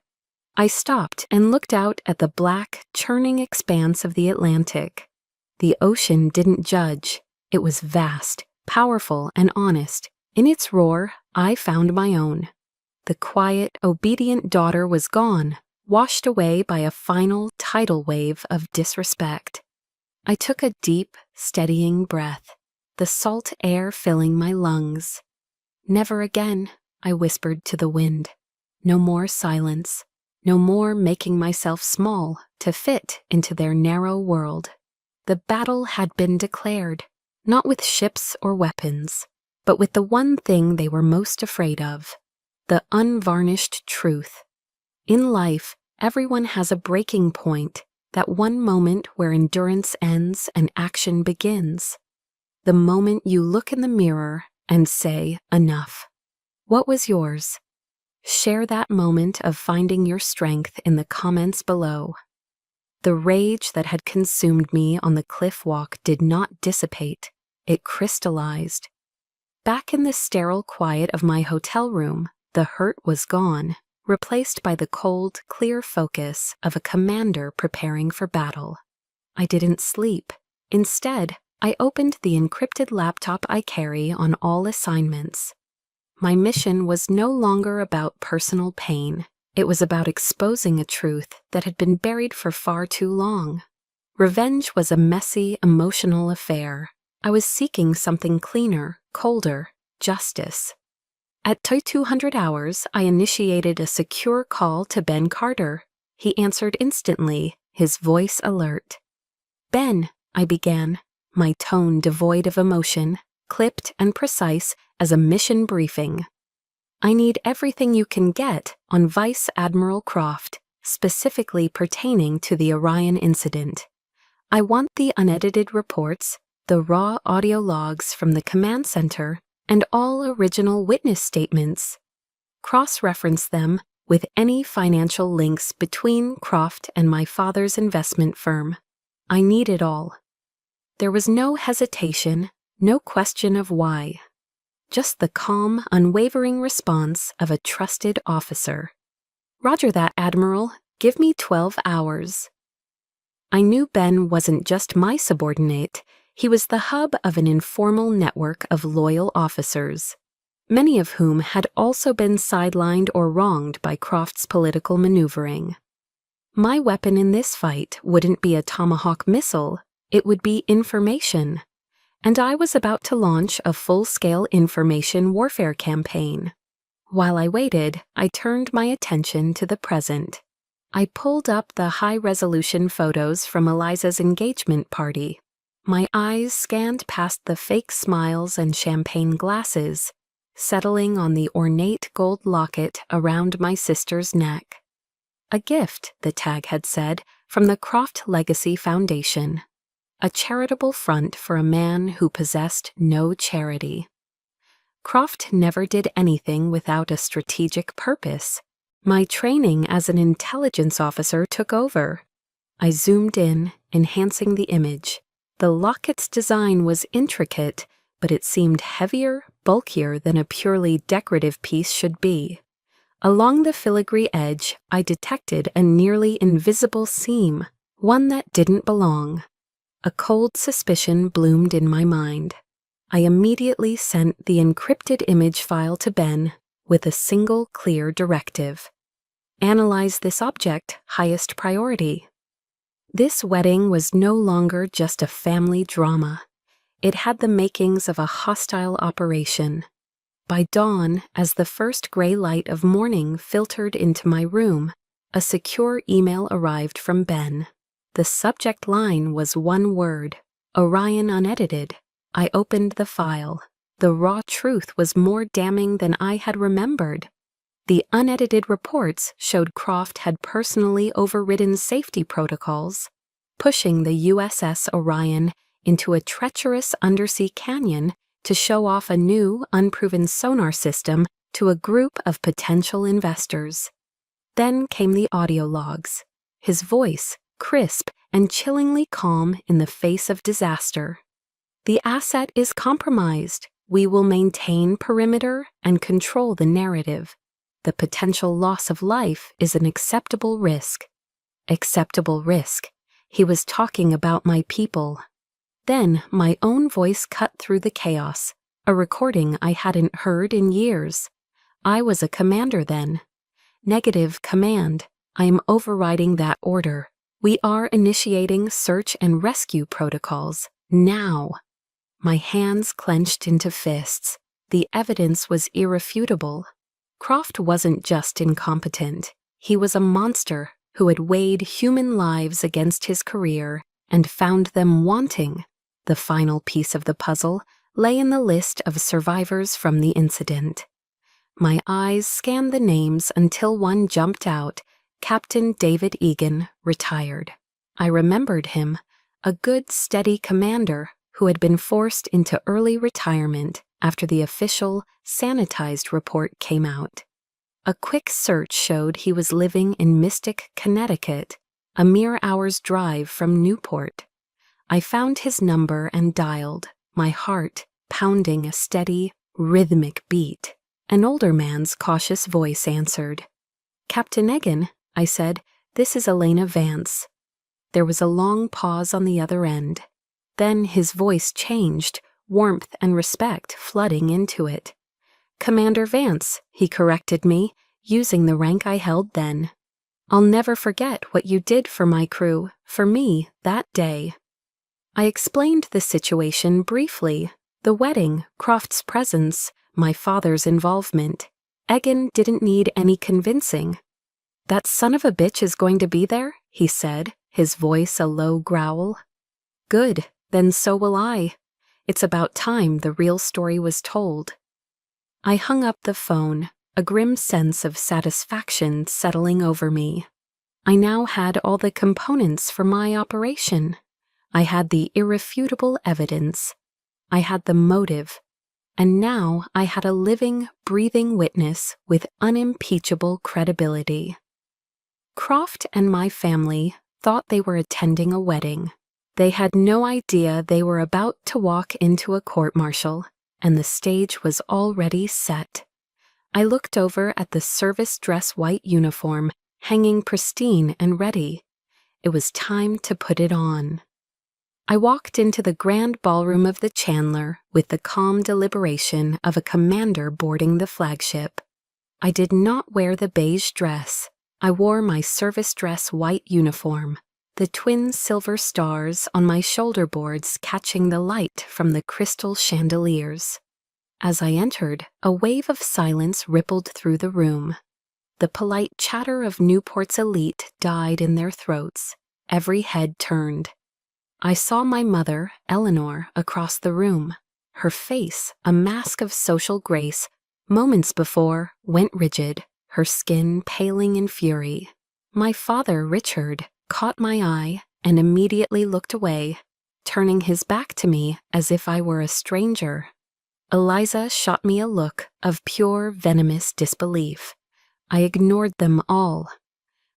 I stopped and looked out at the black, churning expanse of the Atlantic. The ocean didn't judge. It was vast, powerful, and honest. In its roar, I found my own. The quiet, obedient daughter was gone, washed away by a final tidal wave of disrespect. I took a deep, steadying breath, the salt air filling my lungs. Never again, I whispered to the wind. No more silence. No more making myself small to fit into their narrow world. The battle had been declared, not with ships or weapons, but with the one thing they were most afraid of, the unvarnished truth. In life, everyone has a breaking point, that one moment where endurance ends and action begins. The moment you look in the mirror and say, enough. What was yours? Share that moment of finding your strength in the comments below. The rage that had consumed me on the cliff walk did not dissipate. It crystallized. Back in the sterile quiet of my hotel room, the hurt was gone, replaced by the cold, clear focus of a commander preparing for battle. I didn't sleep. Instead, I opened the encrypted laptop I carry on all assignments. My mission was no longer about personal pain. It was about exposing a truth that had been buried for far too long. Revenge was a messy, emotional affair. I was seeking something cleaner, colder, justice. At 200 hours, I initiated a secure call to Ben Carter. He answered instantly, his voice alert. "Ben," I began, my tone devoid of emotion, clipped and precise as a mission briefing. "I need everything you can get on Vice Admiral Croft, specifically pertaining to the Orion incident. I want the unedited reports, the raw audio logs from the command center, and all original witness statements. Cross-reference them with any financial links between Croft and my father's investment firm. I need it all." There was no hesitation, no question of why. Just the calm, unwavering response of a trusted officer. "Roger that, Admiral. Give me 12 hours. I knew Ben wasn't just my subordinate. He was the hub of an informal network of loyal officers, many of whom had also been sidelined or wronged by Croft's political maneuvering. My weapon in this fight wouldn't be a Tomahawk missile, it would be information. And I was about to launch a full-scale information warfare campaign. While I waited, I turned my attention to the present. I pulled up the high-resolution photos from Eliza's engagement party. My eyes scanned past the fake smiles and champagne glasses, settling on the ornate gold locket around my sister's neck. A gift, the tag had said, from the Croft Legacy Foundation. A charitable front for a man who possessed no charity. Croft never did anything without a strategic purpose. My training as an intelligence officer took over. I zoomed in, enhancing the image. The locket's design was intricate, but it seemed heavier, bulkier than a purely decorative piece should be. Along the filigree edge, I detected a nearly invisible seam, one that didn't belong. A cold suspicion bloomed in my mind. I immediately sent the encrypted image file to Ben with a single clear directive. Analyze this object, highest priority. This wedding was no longer just a family drama. It had the makings of a hostile operation. By dawn, as the first gray light of morning filtered into my room, a secure email arrived from Ben. The subject line was one word: Orion Unedited. I opened the file. The raw truth was more damning than I had remembered. The unedited reports showed Croft had personally overridden safety protocols, pushing the USS Orion into a treacherous undersea canyon to show off a new, unproven sonar system to a group of potential investors. Then came the audio logs, his voice crisp and chillingly calm in the face of disaster. The asset is compromised. We will maintain perimeter and control the narrative. The potential loss of life is an acceptable risk. Acceptable risk. He was talking about my people. Then my own voice cut through the chaos, a recording I hadn't heard in years. I was a commander then. Negative command. I am overriding that order. We are initiating search and rescue protocols. Now. My hands clenched into fists. The evidence was irrefutable. Croft wasn't just incompetent. He was a monster who had weighed human lives against his career and found them wanting. The final piece of the puzzle lay in the list of survivors from the incident. My eyes scanned the names until one jumped out: Captain David Egan, retired. I remembered him, a good, steady commander who had been forced into early retirement after the official, sanitized report came out. A quick search showed he was living in Mystic, Connecticut, a mere hour's drive from Newport. I found his number and dialed, my heart pounding a steady, rhythmic beat. An older man's cautious voice answered. "Captain Egan," I said, "this is Elena Vance." There was a long pause on the other end. Then his voice changed, warmth and respect flooding into it. "Commander Vance," he corrected me, using the rank I held then. "I'll never forget what you did for my crew, for me, that day." I explained the situation briefly: the wedding, Croft's presence, my father's involvement. Egan didn't need any convincing. "That son of a bitch is going to be there?" he said, his voice a low growl. "Good, then so will I. It's about time the real story was told." I hung up the phone, a grim sense of satisfaction settling over me. I now had all the components for my operation. I had the irrefutable evidence. I had the motive. And now I had a living, breathing witness with unimpeachable credibility. Croft and my family thought they were attending a wedding. They had no idea they were about to walk into a court-martial, and the stage was already set. I looked over at the service dress white uniform, hanging pristine and ready. It was time to put it on. I walked into the grand ballroom of the Chandler with the calm deliberation of a commander boarding the flagship. I did not wear the beige dress. I wore my service dress white uniform, the twin silver stars on my shoulder boards catching the light from the crystal chandeliers. As I entered, a wave of silence rippled through the room. The polite chatter of Newport's elite died in their throats. Every head turned. I saw my mother, Eleanor, across the room. Her face, a mask of social grace, moments before, went rigid, her skin paling in fury. My father, Richard, caught my eye and immediately looked away, turning his back to me as if I were a stranger. Eliza shot me a look of pure, venomous disbelief. I ignored them all.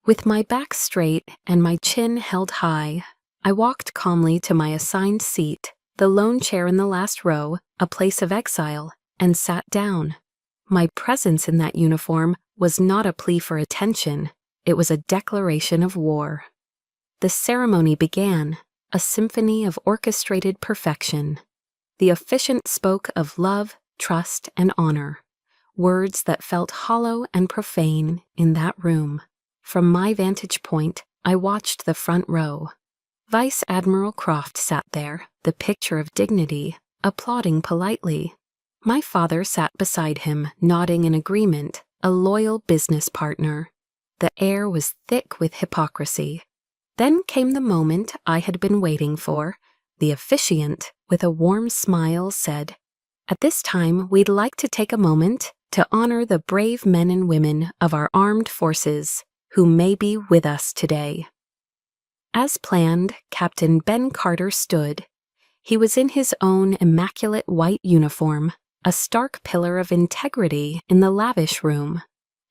With my back straight and my chin held high, I walked calmly to my assigned seat, the lone chair in the last row, a place of exile, and sat down. My presence in that uniform was not a plea for attention. It was a declaration of war. The ceremony began, a symphony of orchestrated perfection. The officiant spoke of love, trust, and honor, words that felt hollow and profane in that room. From my vantage point, I watched the front row. Vice Admiral Croft sat there, the picture of dignity, applauding politely. My father sat beside him, nodding in agreement, a loyal business partner. The air was thick with hypocrisy. Then came the moment I had been waiting for. The officiant, with a warm smile, said, "At this time, we'd like to take a moment to honor the brave men and women of our armed forces who may be with us today." As planned, Captain Ben Carter stood. He was in his own immaculate white uniform, a stark pillar of integrity in the lavish room.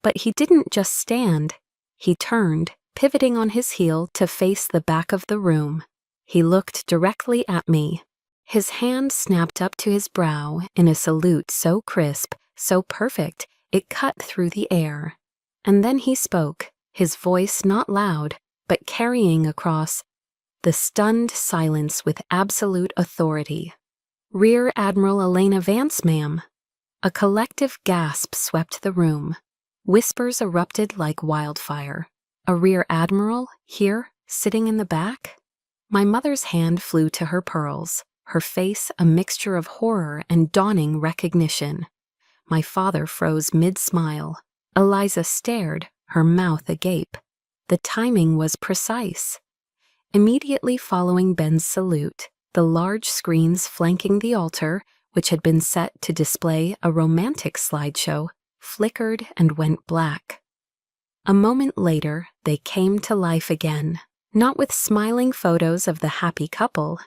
But he didn't just stand. He turned, pivoting on his heel to face the back of the room. He looked directly at me. His hand snapped up to his brow in a salute so crisp, so perfect, it cut through the air. And then he spoke, his voice not loud, but carrying across the stunned silence with absolute authority. "Rear Admiral Elena Vance, ma'am." A collective gasp swept the room. Whispers erupted like wildfire. A Rear Admiral, here, sitting in the back? My mother's hand flew to her pearls, her face a mixture of horror and dawning recognition. My father froze mid-smile. Eliza stared, her mouth agape. The timing was precise. Immediately following Ben's salute, the large screens flanking the altar, which had been set to display a romantic slideshow, flickered and went black. A moment later, they came to life again, not with smiling photos of the happy couple,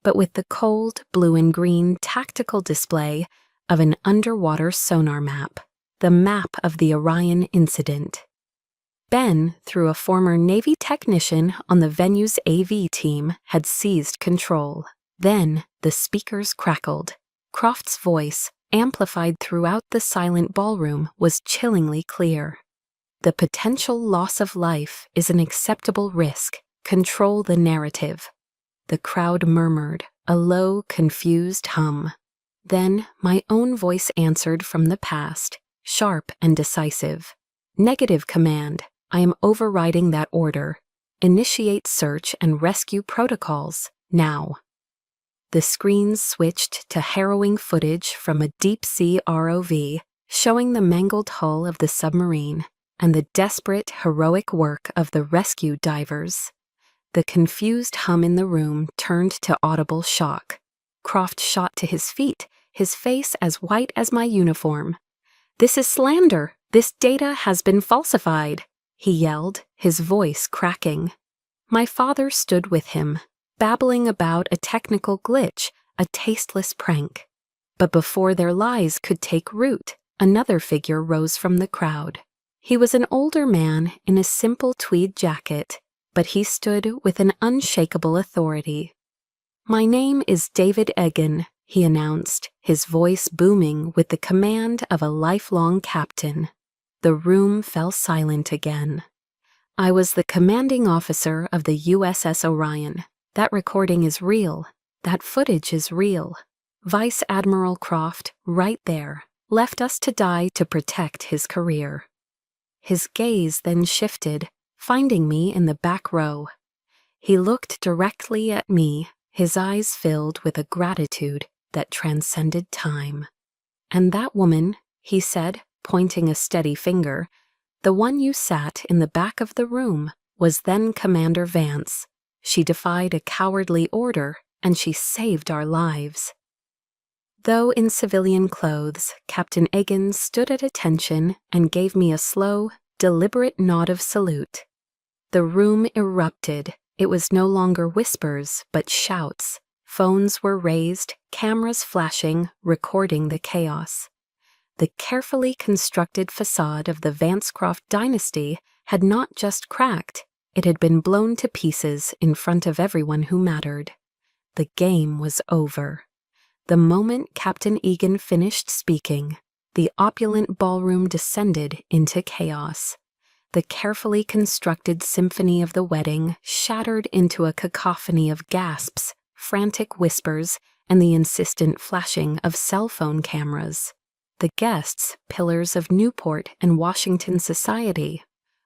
but with the cold blue and green tactical display of an underwater sonar map, the map of the Orion incident. Ben, through a former Navy technician on the venue's AV team, had seized control. Then the speakers crackled. Croft's voice, amplified throughout the silent ballroom, was chillingly clear. "The potential loss of life is an acceptable risk. Control the narrative." The crowd murmured, a low, confused hum. Then my own voice answered from the past, sharp and decisive. "Negative command. I am overriding that order. Initiate search and rescue protocols, now." The screens switched to harrowing footage from a deep-sea ROV, showing the mangled hull of the submarine and the desperate, heroic work of the rescue divers. The confused hum in the room turned to audible shock. Croft shot to his feet, his face as white as my uniform. "This is slander! This data has been falsified!" he yelled, his voice cracking. My father stood with him, babbling about a technical glitch, a tasteless prank. But before their lies could take root, another figure rose from the crowd. He was an older man in a simple tweed jacket, but he stood with an unshakable authority. "My name is David Egan," he announced, his voice booming with the command of a lifelong captain. The room fell silent again. "I was the commanding officer of the USS Orion. That recording is real. That footage is real. Vice Admiral Croft, right there, left us to die to protect his career." His gaze then shifted, finding me in the back row. He looked directly at me, his eyes filled with a gratitude that transcended time. "And that woman," he said, pointing a steady finger, "the one you sat in the back of the room, was then Commander Vance. She defied a cowardly order, and she saved our lives." Though in civilian clothes, Captain Egan stood at attention and gave me a slow, deliberate nod of salute. The room erupted. It was no longer whispers, but shouts. Phones were raised, cameras flashing, recording the chaos. The carefully constructed facade of the Vancecroft dynasty had not just cracked, it had been blown to pieces in front of everyone who mattered. The game was over. The moment Captain Egan finished speaking, the opulent ballroom descended into chaos. The carefully constructed symphony of the wedding shattered into a cacophony of gasps, frantic whispers, and the insistent flashing of cell phone cameras. The guests, pillars of Newport and Washington society,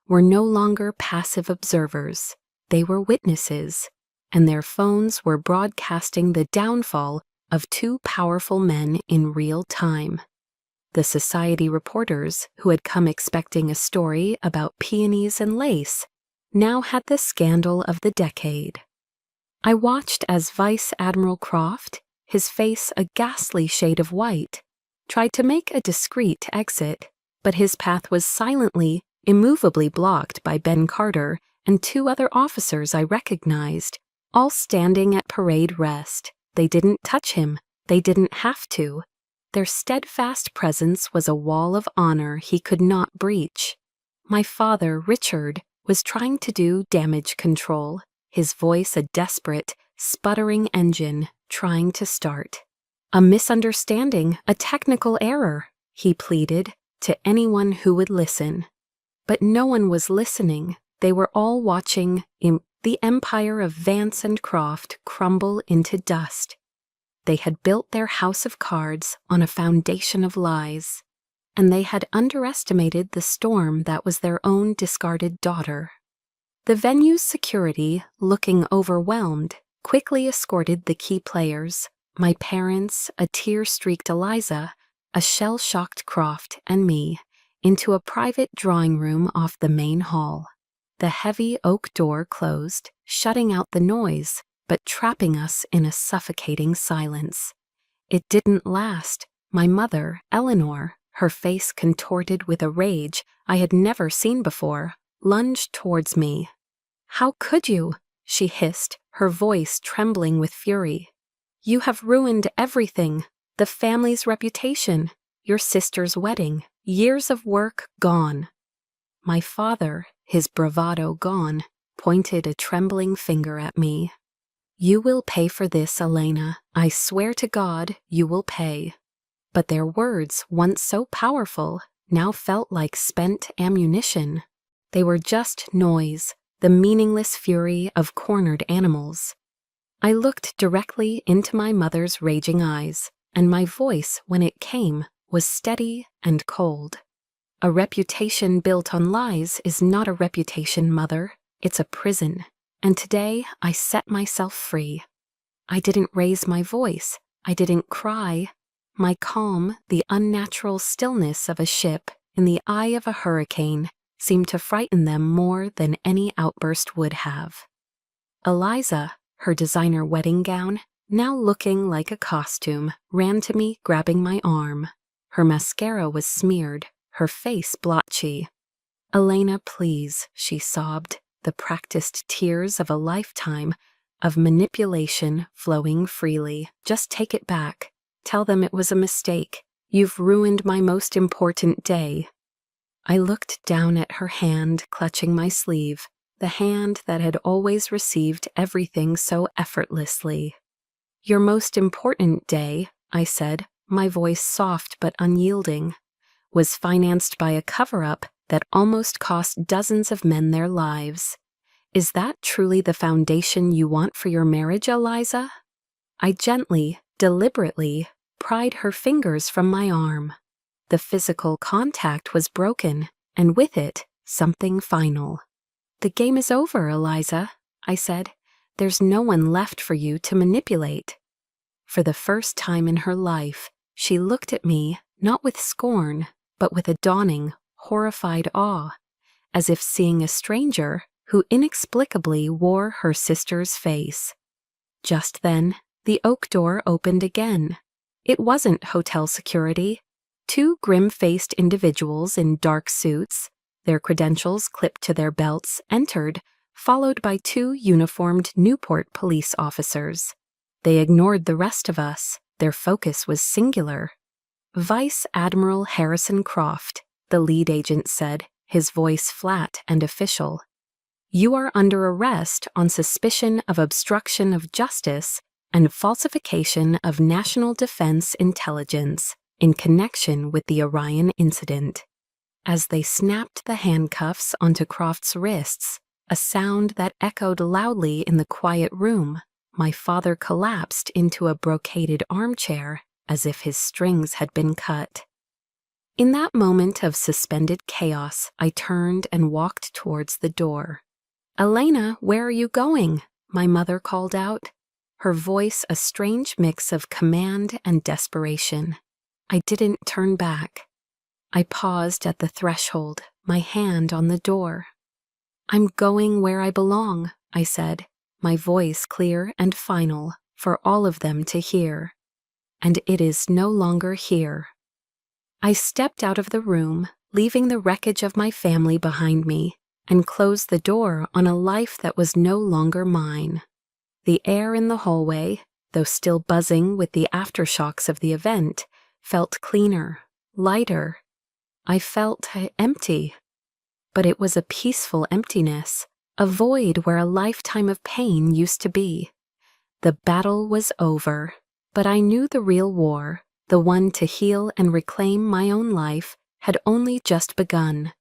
were no longer passive observers. They were witnesses, and their phones were broadcasting the downfall of two powerful men in real time. The society reporters, who had come expecting a story about peonies and lace, now had the scandal of the decade. I watched as Vice Admiral Croft, his face a ghastly shade of white, tried to make a discreet exit, but his path was silently, immovably blocked by Ben Carter and two other officers I recognized, all standing at parade rest. They didn't touch him. They didn't have to. Their steadfast presence was a wall of honor he could not breach. My father, Richard, was trying to do damage control, his voice a desperate, sputtering engine trying to start. A misunderstanding, a technical error, he pleaded to anyone who would listen. But no one was listening. They were all watching the empire of Vance and Croft crumble into dust. They had built their house of cards on a foundation of lies, and they had underestimated the storm that was their own discarded daughter. The venue's security, looking overwhelmed, quickly escorted the key players, my parents, a tear-streaked Eliza, a shell-shocked Croft, and me, into a private drawing room off the main hall. The heavy oak door closed, shutting out the noise, but trapping us in a suffocating silence. It didn't last. My mother, Eleanor, her face contorted with a rage I had never seen before, lunged towards me. "How could you?" she hissed, her voice trembling with fury. "You have ruined everything, the family's reputation, your sister's wedding, years of work gone." My father, his bravado gone, pointed a trembling finger at me. "You will pay for this, Elena. I swear to God, you will pay." But their words, once so powerful, now felt like spent ammunition. They were just noise, the meaningless fury of cornered animals. I looked directly into my mother's raging eyes, and my voice, when it came, was steady and cold. "A reputation built on lies is not a reputation, Mother. It's a prison. And today I set myself free. I didn't raise my voice. I didn't cry. My calm, the unnatural stillness of a ship in the eye of a hurricane, seemed to frighten them more than any outburst would have. Eliza, her designer wedding gown, now looking like a costume, ran to me, grabbing my arm. Her mascara was smeared, her face blotchy. "Elena, please," she sobbed, the practiced tears of a lifetime of manipulation flowing freely. "Just take it back. Tell them it was a mistake. You've ruined my most important day." I looked down at her hand clutching my sleeve, the hand that had always received everything so effortlessly. "Your most important day," I said, my voice soft but unyielding, "was financed by a cover-up that almost cost dozens of men their lives. Is that truly the foundation you want for your marriage, Eliza?" I gently, deliberately, pried her fingers from my arm. The physical contact was broken, and with it, something final. "The game is over, Eliza," I said. "There's no one left for you to manipulate." For the first time in her life, she looked at me, not with scorn, but with a dawning, horrified awe, as if seeing a stranger who inexplicably wore her sister's face. Just then, the oak door opened again. It wasn't hotel security. Two grim-faced individuals in dark suits, their credentials clipped to their belts, entered, followed by two uniformed Newport police officers. They ignored the rest of us. Their focus was singular. "Vice Admiral Harrison Croft," the lead agent said, his voice flat and official. "You are under arrest on suspicion of obstruction of justice and falsification of national defense intelligence in connection with the Orion incident." As they snapped the handcuffs onto Croft's wrists, a sound that echoed loudly in the quiet room, my father collapsed into a brocaded armchair as if his strings had been cut. In that moment of suspended chaos, I turned and walked towards the door. "Elena, where are you going?" my mother called out, her voice a strange mix of command and desperation. I didn't turn back. I paused at the threshold, my hand on the door. "I'm going where I belong," I said, my voice clear and final for all of them to hear. "And it is no longer here." I stepped out of the room, leaving the wreckage of my family behind me, and closed the door on a life that was no longer mine. The air in the hallway, though still buzzing with the aftershocks of the event, felt cleaner, lighter. I felt empty. But it was a peaceful emptiness, a void where a lifetime of pain used to be. The battle was over, but I knew the real war, the one to heal and reclaim my own life, had only just begun.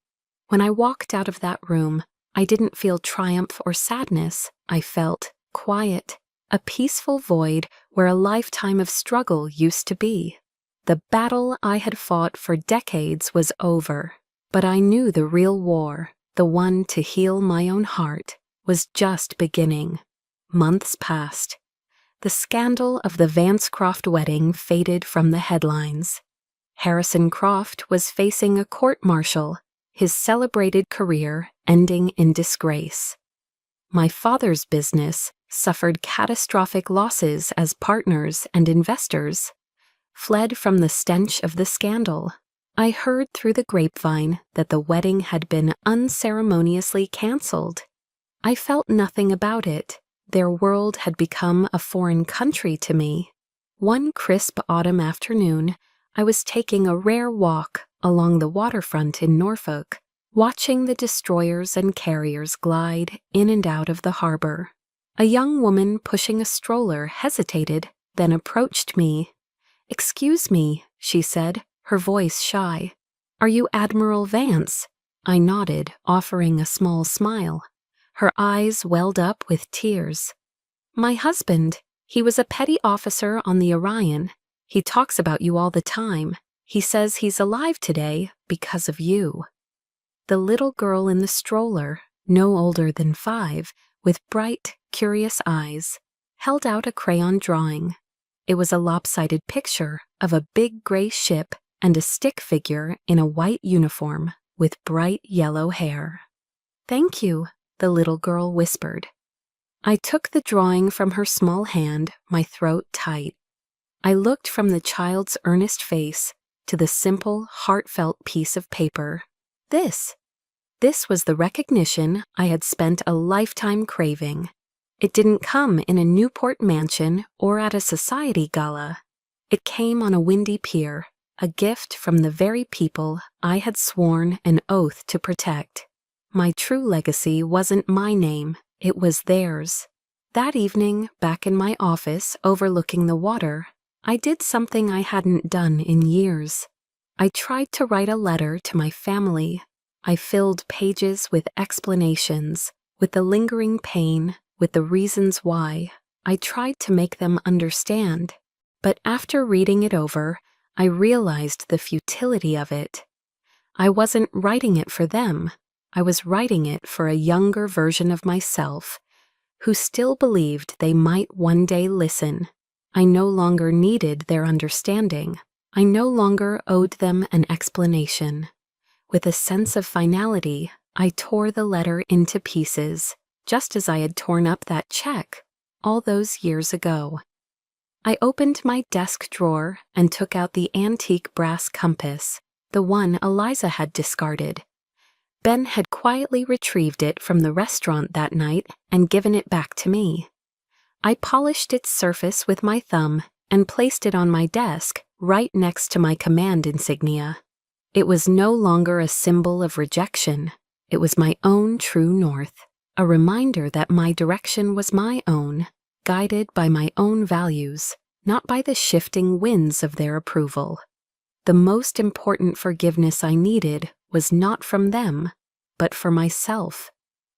When I walked out of that room, I didn't feel triumph or sadness. I felt quiet, a peaceful void where a lifetime of struggle used to be. The battle I had fought for decades was over, but I knew the real war, the one to heal my own heart, was just beginning. Months passed. The scandal of the Vance Croft wedding faded from the headlines. Harrison Croft was facing a court-martial, his celebrated career ending in disgrace. My father's business suffered catastrophic losses as partners and investors fled from the stench of the scandal. I heard through the grapevine that the wedding had been unceremoniously canceled. I felt nothing about it. Their world had become a foreign country to me. One crisp autumn afternoon, I was taking a rare walk along the waterfront in Norfolk, watching the destroyers and carriers glide in and out of the harbor. A young woman pushing a stroller hesitated, then approached me. "Excuse me," she said, her voice shy. "Are you Admiral Vance?" I nodded, offering a small smile. Her eyes welled up with tears. "My husband. He was a petty officer on the Orion. He talks about you all the time. He says he's alive today because of you." The little girl in the stroller, no older than 5, with bright, curious eyes, held out a crayon drawing. It was a lopsided picture of a big gray ship and a stick figure in a white uniform with bright yellow hair. "Thank you," the little girl whispered. I took the drawing from her small hand, my throat tight. I looked from the child's earnest face to the simple, heartfelt piece of paper. This was the recognition I had spent a lifetime craving. It didn't come in a Newport mansion or at a society gala. It came on a windy pier, a gift from the very people I had sworn an oath to protect. My true legacy wasn't my name, it was theirs. That evening, back in my office overlooking the water, I did something I hadn't done in years. I tried to write a letter to my family. I filled pages with explanations, with the lingering pain, with the reasons why. I tried to make them understand. But after reading it over, I realized the futility of it. I wasn't writing it for them. I was writing it for a younger version of myself, who still believed they might one day listen. I no longer needed their understanding. I no longer owed them an explanation. With a sense of finality, I tore the letter into pieces, just as I had torn up that check all those years ago. I opened my desk drawer and took out the antique brass compass, the one Eliza had discarded. Ben had quietly retrieved it from the restaurant that night and given it back to me. I polished its surface with my thumb and placed it on my desk right next to my command insignia. It was no longer a symbol of rejection. It was my own true north, a reminder that my direction was my own, guided by my own values, not by the shifting winds of their approval. The most important forgiveness I needed was not from them, but for myself,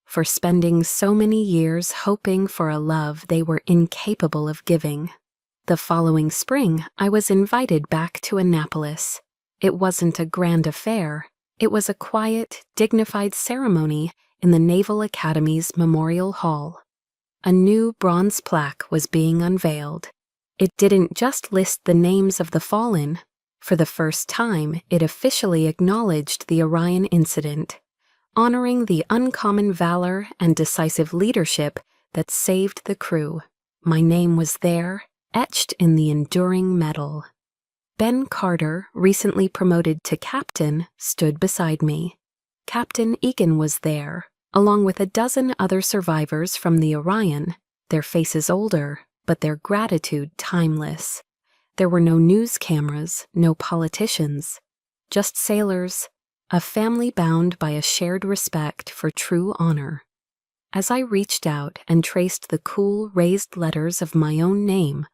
for spending so many years hoping for a love they were incapable of giving. The following spring, I was invited back to Annapolis. It wasn't a grand affair. It was a quiet, dignified ceremony in the Naval Academy's Memorial Hall. A new bronze plaque was being unveiled. It didn't just list the names of the fallen. For the first time, it officially acknowledged the Orion incident, honoring the uncommon valor and decisive leadership that saved the crew. My name was there, etched in the enduring metal. Ben Carter, recently promoted to captain, stood beside me. Captain Egan was there, along with a dozen other survivors from the Orion, their faces older, but their gratitude timeless. There were no news cameras, no politicians, just sailors, a family bound by a shared respect for true honor. As I reached out and traced the cool, raised letters of my own name,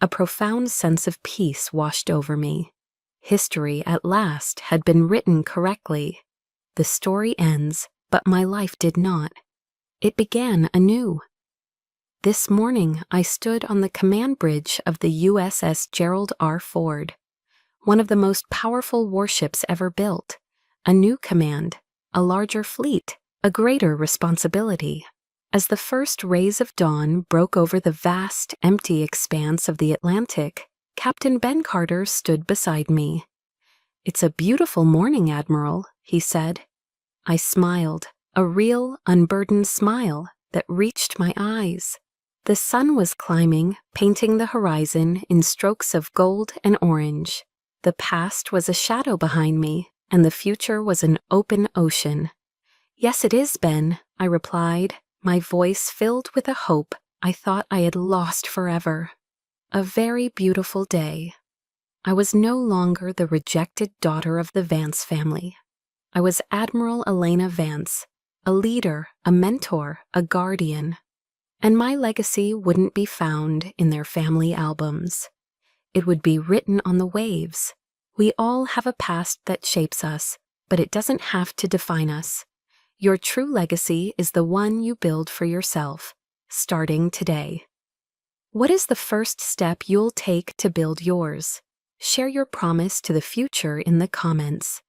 a profound sense of peace washed over me. History, at last, had been written correctly. The story ends, but my life did not. It began anew. This morning, I stood on the command bridge of the USS Gerald R. Ford, one of the most powerful warships ever built. A new command, a larger fleet, a greater responsibility. As the first rays of dawn broke over the vast, empty expanse of the Atlantic, Captain Ben Carter stood beside me. "It's a beautiful morning, Admiral," he said. I smiled, a real, unburdened smile that reached my eyes. The sun was climbing, painting the horizon in strokes of gold and orange. The past was a shadow behind me, and the future was an open ocean. "Yes, it is, Ben," I replied, my voice filled with a hope I thought I had lost forever. A very beautiful day. I was no longer the rejected daughter of the Vance family. I was Admiral Elena Vance, a leader, a mentor, a guardian. And my legacy wouldn't be found in their family albums. It would be written on the waves. We all have a past that shapes us, but it doesn't have to define us. Your true legacy is the one you build for yourself, starting today. What is the first step you'll take to build yours? Share your promise to the future in the comments.